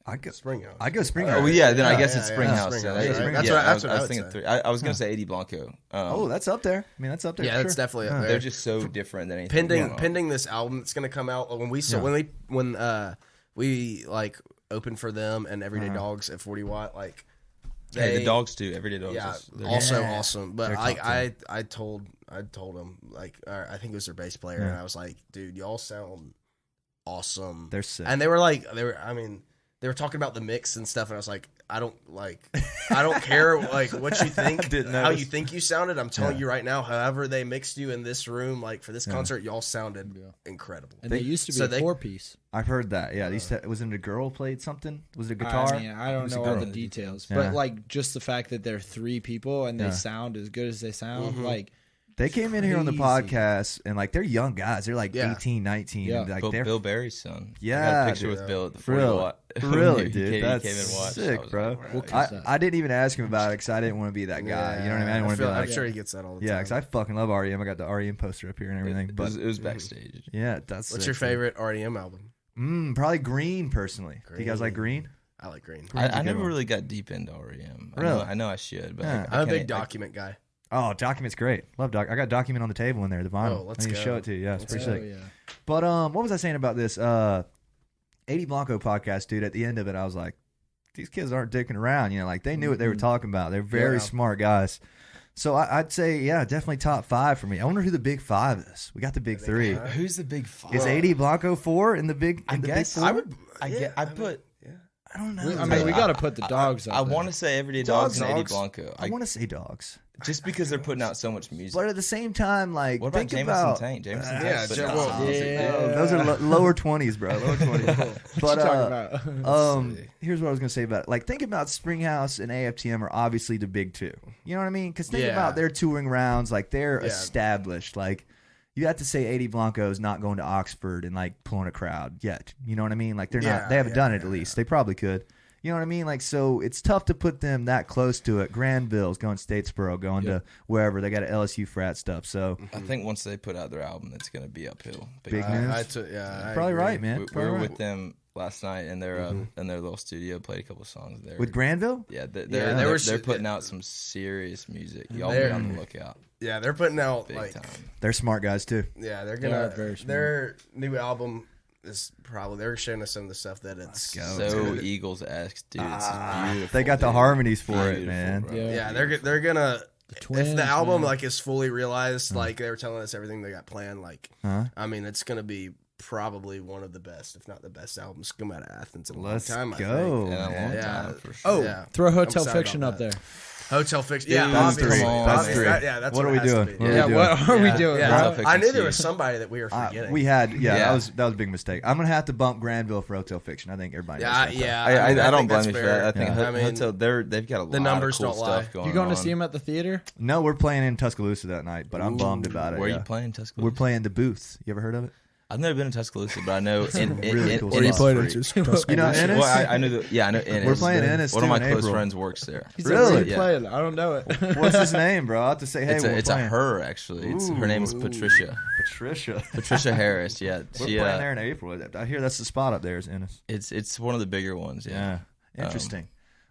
I go Springhouse. Springhouse. oh yeah, then I Yeah, guess yeah, it's yeah. Springhouse. Springhouse, Yeah, right. yeah, That's yeah, what- that's what I I was would thinking say. 3. I was gonna say 80 Blanco. Oh, that's up there. I mean, that's up there. Yeah, for that's sure. definitely up Huh. there. they're just so different than anything. pending this album that's gonna come out when we like open for them and Everyday Dogs at 40 Watt like Hey, the dogs too. Everyday dogs. yeah they're- also Yeah. awesome. But They're top I told him like I think it was their bass player and I was like, dude, y'all sound awesome. They're sick. And they were like I mean they were talking about the mix and stuff, and I was like, I don't care like what you think, how you think you sounded. I'm telling you right now, however they mixed you in this room, like for this concert, y'all sounded incredible. And they used to be a 4-piece. I've heard that. Yeah, was it a girl played something? Was it a guitar? I mean, I don't know all the details, but like just the fact that they're 3 people and they sound as good as they sound, like. They came in here on the podcast, and like they're young guys. They're like 18, 19. Yeah. And, like, Bill Barry's son. Yeah, I got a picture with Bill at the 40 watt. Really, dude. He That's came and watched. sick, bro. Like, I didn't even ask him about it because I didn't want to be that guy. You know what I mean? I didn't want to be like, I'm sure he gets that all the time. Yeah, because I fucking love REM. I got the REM poster up here and everything. But it was backstage. Yeah, that's. What's your favorite REM album? Probably Green, personally. Do you guys like Green? I like Green. I never really got deep into REM. Really? I know I should, but I'm a big Document guy. Oh, Document's great. Love Doc. I got Document on the table in there, the vinyl. Oh, let's I need to go. show it to you. Yeah, it's pretty sick. Yeah. But what was I saying about this 80 Blanco podcast, dude? At the end of it, I was like, these kids aren't dicking around. You know, like they knew what they were talking about. They're very smart guys. So I'd say, yeah, definitely top 5 for me. I wonder who the big 5 is. We got the big 3. Who's the big 5? Is 80 Blanco 4 in the big? I guess I would. I don't know. I mean, we got to put the Dogs. I want to say Everyday Dogs and 80 Blanco. I want to say Dogs. Just because they're putting out so much music. But at the same time, like, what about think Jameson about Tank? Jameson yeah, Tank. those are lower 20s, bro. Lower 20s. But here's what I was gonna say about it. Like, think about Springhouse and AFTM are obviously the big 2. You know what I mean? Because think about their touring rounds. Like, they're established. Like, you have to say 80 Blanco is not going to Oxford and like pulling a crowd yet. You know what I mean? Like, they're not. They haven't done it at least. They probably could. You know what I mean? Like, so it's tough to put them that close to it. Granville's going Statesboro, going to wherever. They got an LSU frat stuff. So I think once they put out their album, it's going to be uphill. Big news. Probably right, man. We were with them last night in their little studio, played a couple songs there. With Granville? Yeah, they're putting out some serious music. Y'all be on the lookout. Yeah, they're putting out big like time. They're smart guys too. Yeah, they're gonna their new album is probably they're showing us some of the stuff that it's so Eagles-esque, dude. It's beautiful. They got the harmonies for it, man. Yeah, they're gonna. If the album like is fully realized, like they were telling us everything they got planned, like I mean, it's gonna be probably one of the best, if not the best albums come out of Athens in a long time. Let's go. Yeah, for sure. Oh, yeah. Throw Hotel Fiction up there. Hotel Fiction. Yeah, that's 3. That's 3. That's what are we doing? What are we doing? Yeah. I knew there was somebody that we were forgetting. We had, that was a big mistake. I'm gonna have to bump Granville for Hotel Fiction. I think everybody. I don't blame you for that. I think Hotel, they've got a lot the numbers of cool don't lie. stuff going on. You going to see him at the theater? No, we're playing in Tuscaloosa that night, but I'm bummed about it. Where are you playing in Tuscaloosa? We're playing the Booth. You ever heard of it? I've never been in Tuscaloosa, but I know really cool Where you played in Tuscaloosa? You know Ennis? Well, I know I know Ennis. We're playing Ennis. One of my in close April. friends works there. Really? Playing? I don't know it. What's his name, bro? I have to say, hey, it's a her actually. Her name is Patricia. Patricia Harris. Yeah, we're playing there in April. I hear that's the spot up there is Ennis. It's one of the bigger ones. Yeah. Interesting.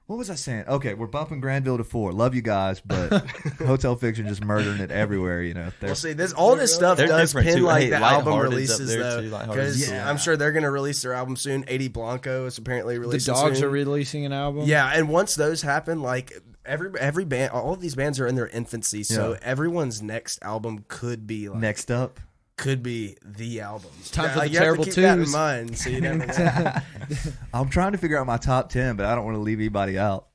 What was I saying? Okay, we're bumping Granville to 4. Love you guys, but Hotel Fiction just murdering it everywhere. You know. Well, see, all this stuff does pin like the album releases though, because I'm sure they're gonna release their album soon. 80 Blanco is apparently releasing. The Dogs soon. are releasing an album. Yeah, and once those happen, like every band, all of these bands are in their infancy, so everyone's next album could be like next up. Could be the album. Time for the you terrible have to keep that in twos. mind. So you never know. I'm trying to figure out my top 10, but I don't want to leave anybody out.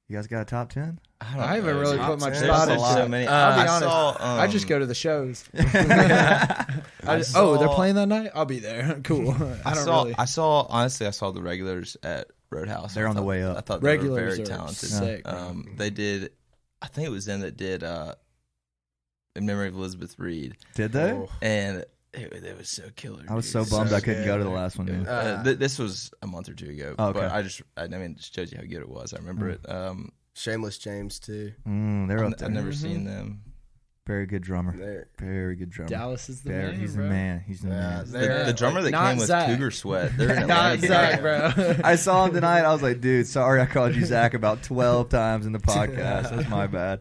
You guys got a top 10? I haven't really put much There's thought into so it. many. I'll be I honest. saw, I just go to the shows. saw- they're playing that night? I'll be there. Cool. I saw the regulars at Roadhouse. They're on the way up. I thought Regulars they were are very talented. sick. They did. I think it was them that did In Memory of Elizabeth Reed. Did they? And it was so killer. I was so bummed I couldn't go to the last one. This was a month or two ago. Okay. But I mean, it just shows you how good it was. I remember it. Shameless James too. They're up there. I've never seen them. Very good drummer. Very good drummer. Dallas is the man. He's bro. the man. He's the man. The drummer that Not came with Zach. Cougar Sweat. They're in Not Atlanta. Zach, bro. I saw him tonight. I was like, dude, sorry I called you Zach about 12 times in the podcast. That's my bad.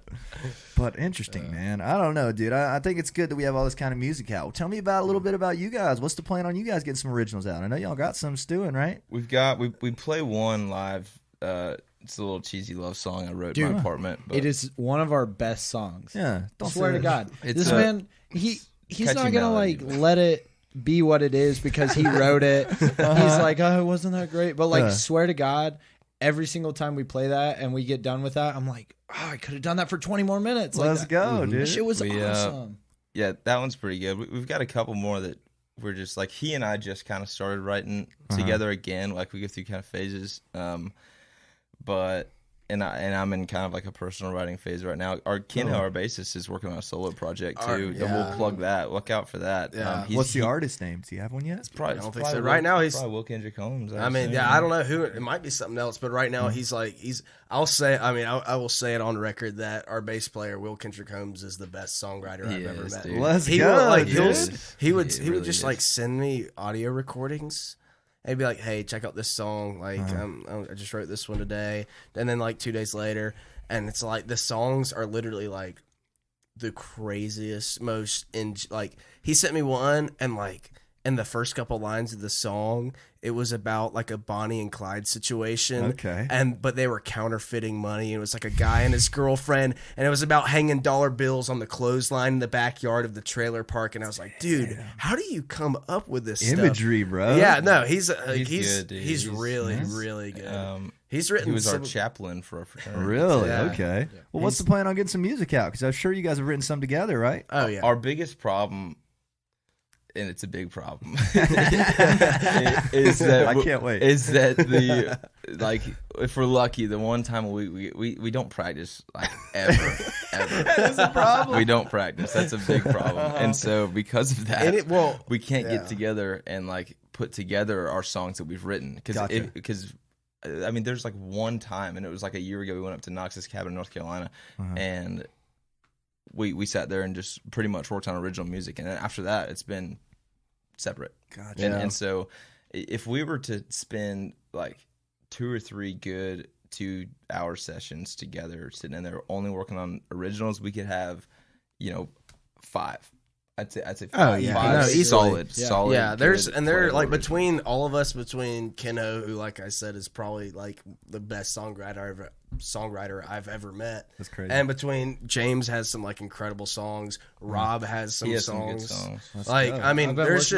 But interesting, man. I don't know, dude. I think it's good that we have all this kind of music out. Tell me about a little bit about you guys. What's the plan on you guys getting some originals out? I know y'all got some stewing, right? We play one live. It's a little cheesy love song I wrote in my apartment. But It is one of our best songs. Yeah. I swear to God. It's This man, he's catchy not going to melody, like let it be what it is because he wrote it. He's like, oh, wasn't that great? But like, swear to God, every single time we play that and we get done with that, I'm like, oh, I could have done that for 20 more minutes. Let's go, dude. That shit was awesome. Yeah, that one's pretty good. We've got a couple more that we're just like, he and I just kind of started writing together again. Like we go through kind of phases. But I'm in kind of like a personal writing phase right now. Our Kenho, our bassist, is working on a solo project too. We'll plug that. Look out for that. Yeah. What's the artist name? Do you have one yet? It's probably, I don't think so. Right now he's probably Will Kendrick Holmes. I mean, yeah, I don't know who. It might be something else, but right now he's. I'll say. I mean, I will say it on record that our bass player Will Kendrick Holmes is the best songwriter I've ever met. Dude. Let's go, dude. He would just like send me audio recordings. And be like, hey, check out this song. Like, I just wrote this one today. And then like 2 days later, and it's like the songs are literally like the craziest, most like he sent me one, and like in the first couple lines of the song, it was about like a Bonnie and Clyde situation. Okay. But they were counterfeiting money. It was like a guy and his girlfriend, and it was about hanging dollar bills on the clothesline in the backyard of the trailer park. And I was like, dude, how do you come up with this imagery, bro? Yeah, no, he's good, dude. He's really good. He was our chaplain for a fraternity. Really? Yeah. Okay. Well, what's the plan on getting some music out? Because I'm sure you guys have written some together, right? Oh yeah. Our biggest problem, and it's a big problem, is that I can't wait. Is that the like if we're lucky, the one time we don't practice like ever. That's a problem. We don't practice. That's a big problem, and so because of that, we can't yeah. get together and like put together our songs that we've written because. I mean, there's like one time, and it was like a year ago. We went up to Knox's cabin in North Carolina, and we sat there and just pretty much worked on original music. And then after that, it's been separate. Gotcha. And so, if we were to spend like 2 or 3 good 2-hour sessions together, sitting in there only working on originals, we could have, 5. I'd say 5. Oh yeah, 5 solid. Yeah, they're like between all of us, between Kenho, who like I said is probably like the best songwriter I've ever met. That's crazy. And between James has some like incredible songs. Rob has some songs. Some good songs. Like I mean, there's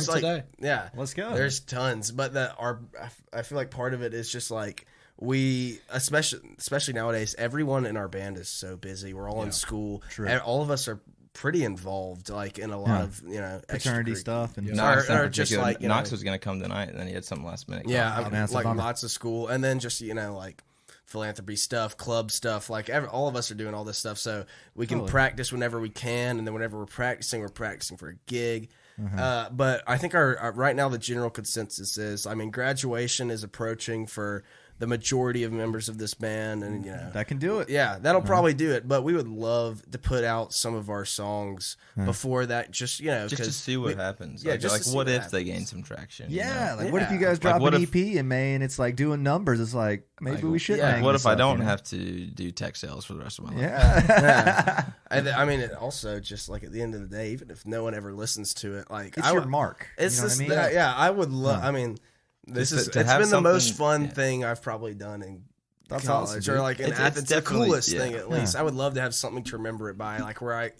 like today. yeah, let's go. There's tons, but I feel like part of it is just like we especially nowadays, everyone in our band is so busy. We're all in school. True. And all of us are pretty involved, like in a lot of fraternity stuff, and Knox, or just like Knox was going to come tonight, and then he had something last minute. Like lots of school, and then just like philanthropy stuff, club stuff. Like all of us are doing all this stuff, so we can practice whenever we can, and then whenever we're practicing for a gig. But I think our right now the general consensus is, I mean, graduation is approaching for the majority of members of this band, and that can do it. Yeah, that'll probably do it. But we would love to put out some of our songs before that, just to see what happens. Yeah, like what if they gain some traction? Yeah, like what if you guys drop an EP in May and it's like doing numbers? It's like maybe we should. Yeah, what if I don't have to do tech sales for the rest of my life? Yeah. I mean, it also just like at the end of the day, even if no one ever listens to it, like it's your mark. It's what I mean? Yeah, I would love. I mean. It's been the most fun thing I've probably done in college, awesome, or like in Athens. The coolest thing, at least. Yeah. I would love to have something to remember it by, like where I,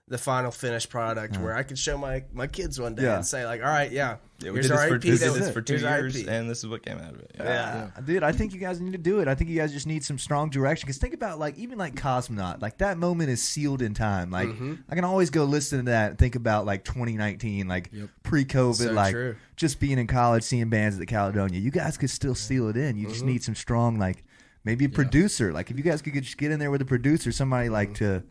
the final finished product, where I could show my kids one day and say, like, all right, here's our EP. We did this for 2 years, and this is what came out of it. Yeah. Dude, I think you guys need to do it. I think you guys just need some strong direction. Because think about like even like Cosmonaut, like that moment is sealed in time. Like I can always go listen to that and think about like 2019, like pre-COVID, So like true. just being in college, seeing bands at the Caledonia. You guys could still seal it in. You just need some strong, like maybe a producer. Like if you guys could just get in there with a producer, somebody like to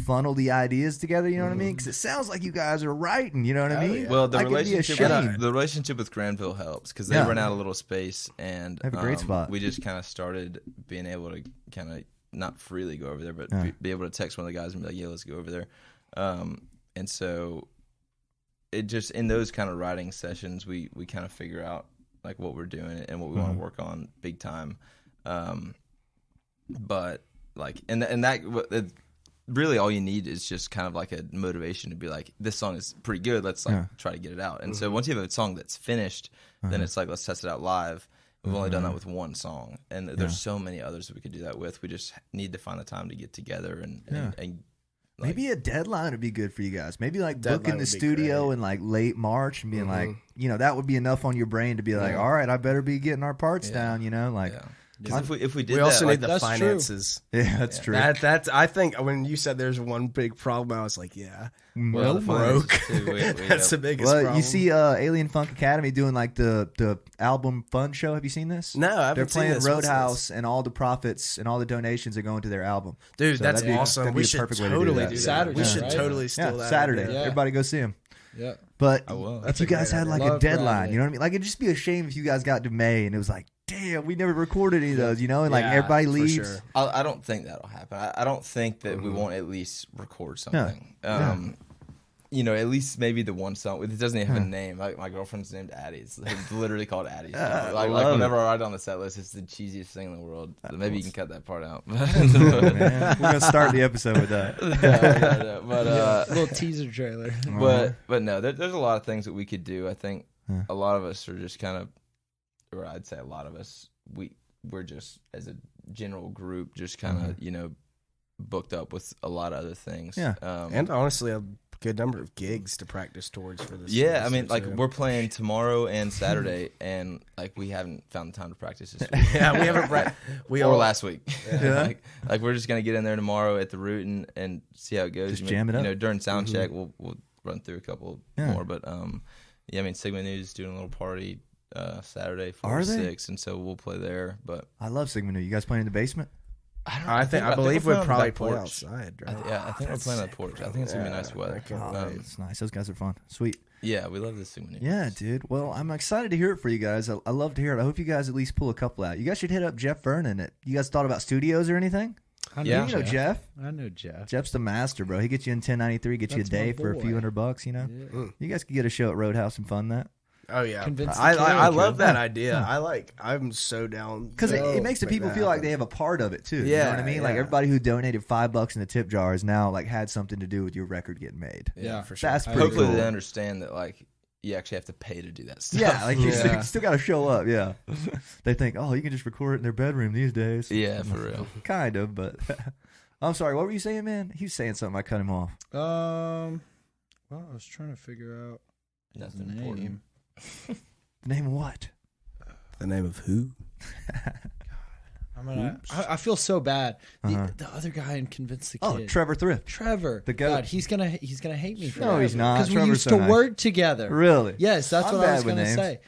funnel the ideas together, you know what I mean? Because it sounds like you guys are writing, you know what I mean? Well, the Like, it'd be a shame. relationship with Granville helps because they run out a little space, and They have a great spot. We just kind of started being able to kind of not freely go over there, but be able to text one of the guys and be like, "Yeah, let's go over there." And so it just in those kind of writing sessions, we kind of figure out like what we're doing and what we want to work on big time. But like, and that. Really, all you need is just kind of like a motivation to be like, this song is pretty good. Let's like try to get it out. And so once you have a song that's finished, then it's like, let's test it out live. We've only done that with one song, and there's so many others that we could do that with. We just need to find the time to get together and Maybe a deadline would be good for you guys. Maybe like Deadline booking the would be studio great. in like late March and being like, that would be enough on your brain to be like, all right, I better be getting our parts down. Like. Yeah. 'Cause if we did We that, also like, need the that's true. finances. Yeah, that's true. That's. I think when you said there's one big problem, I was like, well, the broke. finances too. That's the biggest Well, problem. you see Alien Funk Academy doing like the album fun show. Have you seen this? No, I haven't They're seen playing this. What's Roadhouse, and all the profits and all the donations are going to their album. Dude, So that's that'd be- awesome. that'd be We a should perfect way to do totally that. do that. Saturday, We should right? totally steal Yeah, that. Saturday. idea. Yeah. Everybody go see him. Yeah. But I will. if That's you a great guys had like idea. a Love deadline, Friday. you know what I mean? Like it'd just be a shame if you guys got to May and it was like, damn, we never recorded any of those, and like Yeah, everybody for leaves. sure. I don't think that'll happen. I don't think that we won't at least record something. At least maybe the one song. It doesn't even have a name. Like my girlfriend's named Addie. It's literally called Addie. I like love whenever I write on the set list, it's the cheesiest thing in the world. So maybe you can cut that part out. Man, we're gonna start the episode with that. No, but Little teaser trailer. but no, there's a lot of things that we could do. I think a lot of us are just kind of, or I'd say a lot of us, we're just as a general group just kind of booked up with a lot of other things. Yeah. And honestly, a good number of gigs to practice towards for this. Yeah, I mean, semester, like too. we're playing tomorrow and Saturday, and like we haven't found the time to practice this week. Yeah, we haven't. We or all last week. Yeah. like we're just gonna get in there tomorrow at the Root and see how it goes. Just jam it up. During sound check, we'll run through a couple more. But Sigma News is doing a little party Saturday 4 to 6, and so we'll play there. But I love Sigma New. You guys playing in the basement? I believe we're we'd playing on the probably back play porch. outside. I Right? think we're playing on the porch. I think it's gonna be nice weather. It's nice. Those guys are fun. Sweet. Yeah, we love this Sigma News. Yeah, dude. Well, I'm excited to hear it for you guys. I love to hear it. I hope you guys at least pull a couple out. You guys should hit up Jeff Vernon. You guys thought about studios or anything? I Yeah. You know Jeff. I know Jeff. Jeff's the master, bro. He gets you in 1093, gets you a That's my day for a few boy. $100. Yeah. You guys could get a show at Roadhouse and fun that. Oh yeah, Convince the I kid. love that idea. I'm so down Because it makes the people feel like they have a part of it too. You know Yeah, what I mean? Like yeah. everybody who donated $5 in the tip jar has now like had something to do with your record getting made. Yeah. for sure. That's pretty Hopefully cool. they understand that like you actually have to pay to do that stuff. Yeah, like you Yeah. still got to show up. Yeah, they think, oh, you can just record it in their bedroom these days. Yeah, for real. Kind of, but I'm sorry. What were you saying, man? He was saying something. I cut him off. Well, I was trying to figure out his Nothing name. important. Name what? The name of who? I feel so bad. Uh-huh. The other guy in Convince the Oh, Kid. Trevor Thrift. Trevor. The goat. God, he's gonna hate me for No, that. he's not. Because we Trevor's used so to nice. work together. Really? Yes, that's I'm what I bad was with gonna names. say.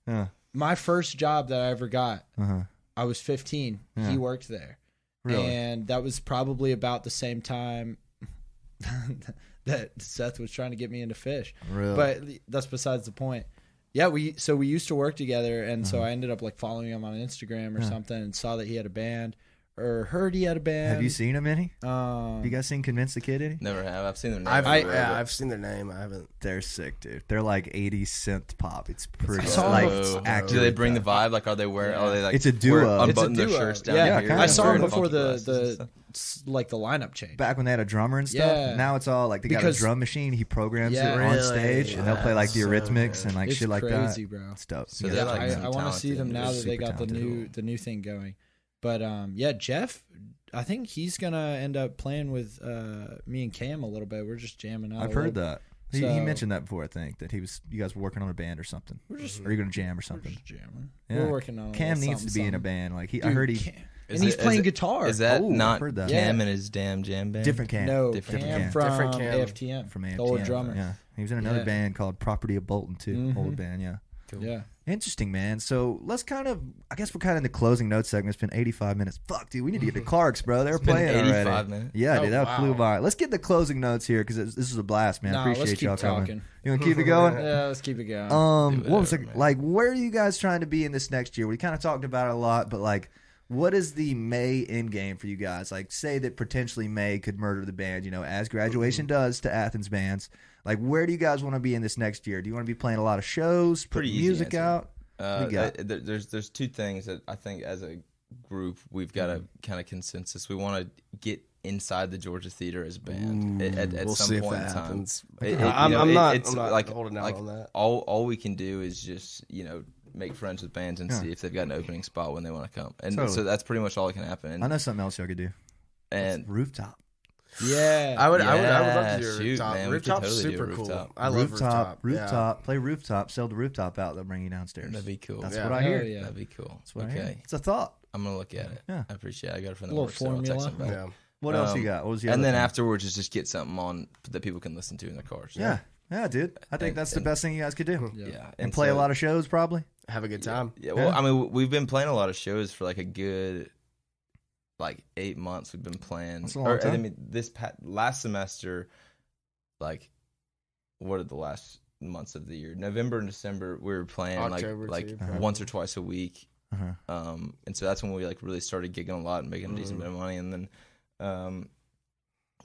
Yeah. My first job that I ever got, Uh-huh. I was 15. Yeah. He worked there. Really? And that was probably about the same time that Seth was trying to get me into fish. Really? But that's besides the point. Yeah, we used to work together, and so I ended up like following him on Instagram or something, and saw that he had a band, or heard he had a band. Have you seen him any? Um, Have you guys seen Convince the Kid any? Never have. I've seen their name. I've seen their name. I haven't. They're sick, dude. They're like 80s synth pop. It's pretty saw like them. accurate. Do they bring the vibe? Like, are they wearing? Are they like? It's a duo. Unbutton It's a their duo. shirts down Yeah, here. kinda. I saw him Wearing before funky glasses and stuff? like the lineup change. back when they had a drummer and stuff. Yeah. Now it's all like they got a Because- drum machine. He programs Yeah. it on Really? stage, and they'll play like the So Eurythmcs and like It's shit like crazy, that. bro. It's dope. So You they're gotta like check I them out. want to see them now that they Super got talented. the new thing going. But yeah, Jeff, I think he's gonna end up playing with me and Cam a little bit. We're just jamming out. I've a heard little. that. He So- mentioned that before. I think that you guys were working on a band or something. We're just Or you gonna jam or we're something. just jamming. Yeah. We're working on. A Cam little needs to be in a something. band. Like I Dude, heard he Cam- Is and he's it- playing is it- guitar. Is that Oh, not I've heard that. Cam Yeah. and his damn jam band? different Cam. No, different Cam Cam. from Different Cam. AFTM, from the AFTM. old drummer. Yeah, he was in another Yeah. band called Property of Bolton too. Mhm. Old band, yeah. Yeah. Interesting, man. So let's I guess we're kind of in the closing notes segment. It's been 85 minutes. Fuck, dude, we need to get to Clark's, bro. They're been playing 85 already. minutes? Yeah, Oh, dude, that wow. flew by. Let's get the closing notes here because this is a blast, man. I Nah, appreciate let's keep y'all coming. talking. You want to keep it going? Yeah, let's keep it going. Do What was whatever, it man. like? Where are you guys trying to be in this next year? We kind of talked about it a lot, but like, what is the May end game for you guys? Like, say that potentially May could murder the band, as graduation does to Athens bands. Like, where do you guys want to be in this next year? Do you want to be playing a lot of shows, put Pretty easy music answer. out? We got- There's two things that I think as a group we've got a kind of consensus. We want to get inside the Georgia Theater as a band at We'll some see if point that in time. happens. I'm not like holding out like on that. all we can do is just make friends with bands and Yeah. see if they've got an opening spot when they want to come, and Totally. so that's pretty much all that can happen. I know something else y'all could do. And Rooftop. Yeah. I would love to do shoot, rooftop. man, we could Rooftop's totally do super rooftop. cool. I love rooftop. Rooftop. Play rooftop. Sell the rooftop out. They'll bring you downstairs. That'd be cool. That's Yeah. what I Hell hear. yeah. That'd be cool. That's what I Okay. hear. It's a thought. I'm gonna look at it. Yeah. I appreciate it. I got it from the Little work, so I'll text formula. them back. Yeah. What else you got? What was the And other then thing? afterwards is just get something on that people can listen to in their cars. Yeah. Yeah, dude. I think And- that's the and- best thing you guys could do. Yeah. And play a lot of shows, probably. Have a good time. Yeah. Well, Yeah. I mean, we've been playing a lot of shows for like a good 8 months. We've been playing. That's a long time. I mean, last semester, like, what are the last months of the year? November and December, we were playing October, like too, probably. once or twice a week. Uh-huh. And so that's when we like really started gigging a lot and making a decent bit of money.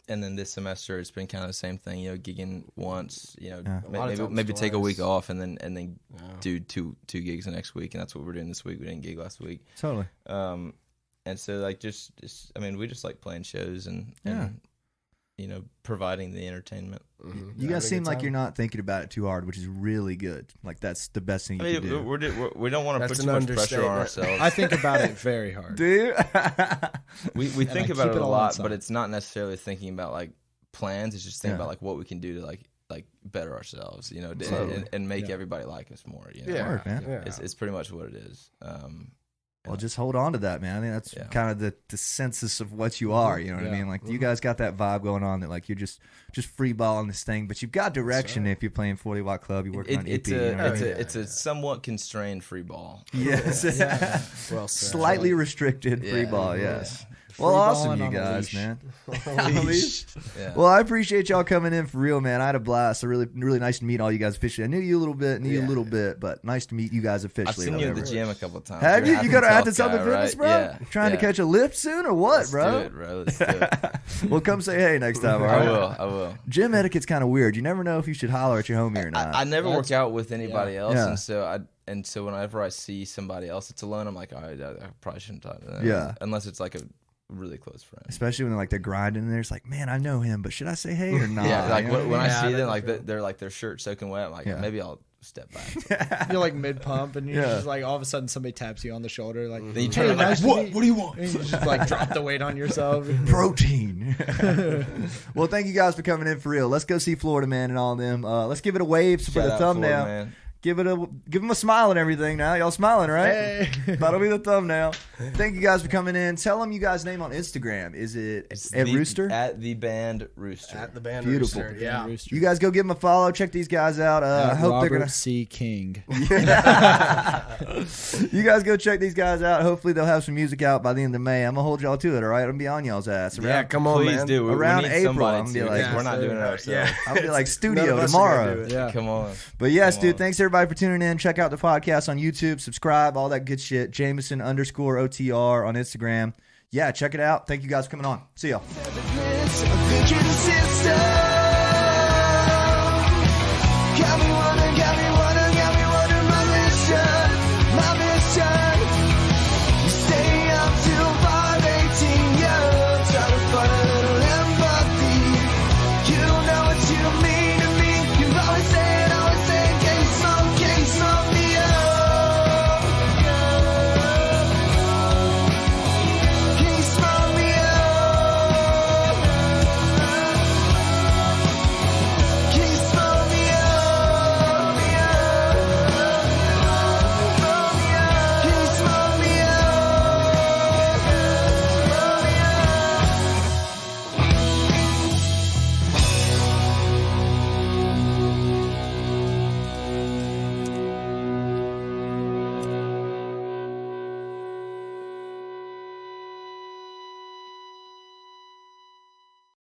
And then this semester it's been kind of the same thing, gigging once, Yeah. A lot of times maybe take a week twice. off and then do two gigs the next week, and that's what we're doing this week. We didn't gig last week. Totally. And so like just I mean, we just like playing shows and providing the entertainment. You guys seem like you're not thinking about it too hard, which is really good. Like, that's the best thing you I can do. mean, we don't want to That's put an too much pressure on understatement. ourselves. I think about it very hard. Do you? We think I about keep it it a all lot, inside. but it's not necessarily thinking about like plans. It's just thinking Yeah. about like what we can do to like better ourselves, Totally. and make everybody like us more. Yeah. Work, man. Yeah. It's pretty much what it is. Well, just hold on to that, man. I think that's Yeah. kind of the census of what you are. You know what I Yeah. mean? Like, you guys got that vibe going on that, like, you're just free balling this thing, but you've got direction if you're playing 40 Watt Club, you're working on EP. It's you know what I mean? it's a somewhat constrained free ball. Yes. Well said. Slightly restricted free Yeah. ball, yes. Free Well, awesome, balling you on a guys, leash. man. Yeah. Well, I appreciate y'all coming in for real, man. I had a blast. So really, really nice to meet all you guys officially. I knew you a little bit, but nice to meet you guys I've officially. seen or you at the whatever. gym a couple of times. Have you? You're You go to Athens Athens guy, Fitness, right? bro? Yeah. Trying to catch a lift soon or what, Let's bro? do it, bro. Let's do it. Well, come say hey next time, all right? I will. Gym etiquette's kind of weird. You never know if you should holler at your homie or not. I never work out with anybody else, Yeah. and so whenever I see somebody else that's alone, I'm like, all right, I probably shouldn't talk to them. Yeah. Unless it's like a really close friend. Especially when they're grinding in there. It's like, man, I know him, but should I say hey or not? Yeah, like You know what when I Yeah, see them, that's like they're like their shirt soaking wet. I'm like, Yeah. maybe I'll step back. You're like mid pump, and you're Yeah. just like all of a sudden somebody taps you on the shoulder, like, Then you turn hey, around, like, nice to what? meet What do you want? And you just like drop the weight on yourself. Protein. Well, thank you guys for coming in for real. Let's go see Florida Man and all them. Let's give it a wave for Shout the out Florida, thumbnail. man. Give them a smile and everything now. Y'all smiling, right? Hey. That'll be the thumbnail. Thank you guys for coming in. Tell them you guys' name on Instagram. Is it at Rooster? At the band Rooster. At the band Beautiful. Rooster. Yeah. Rooster. You guys go give them a follow. Check these guys out. I hope Robert they're gonna. C. King. You guys go check these guys out. Hopefully they'll have some music out by the end of May. I'm gonna hold y'all to it. All right, I'm gonna be on y'all's ass. Around, Yeah, come on, Please man. do. We Around need April, somebody I'm gonna be to, like, 'cause we're not doing it ourselves. Yeah. I'll be like None studio of us are gonna tomorrow. do it. Yeah. Come on. But yes, Come dude, on. thanks everybody for tuning in. Check out the podcast on YouTube, subscribe, all that good shit. Jameson_OTR on Instagram. Yeah, check it out. Thank you guys for coming on. See y'all. Thinking sister.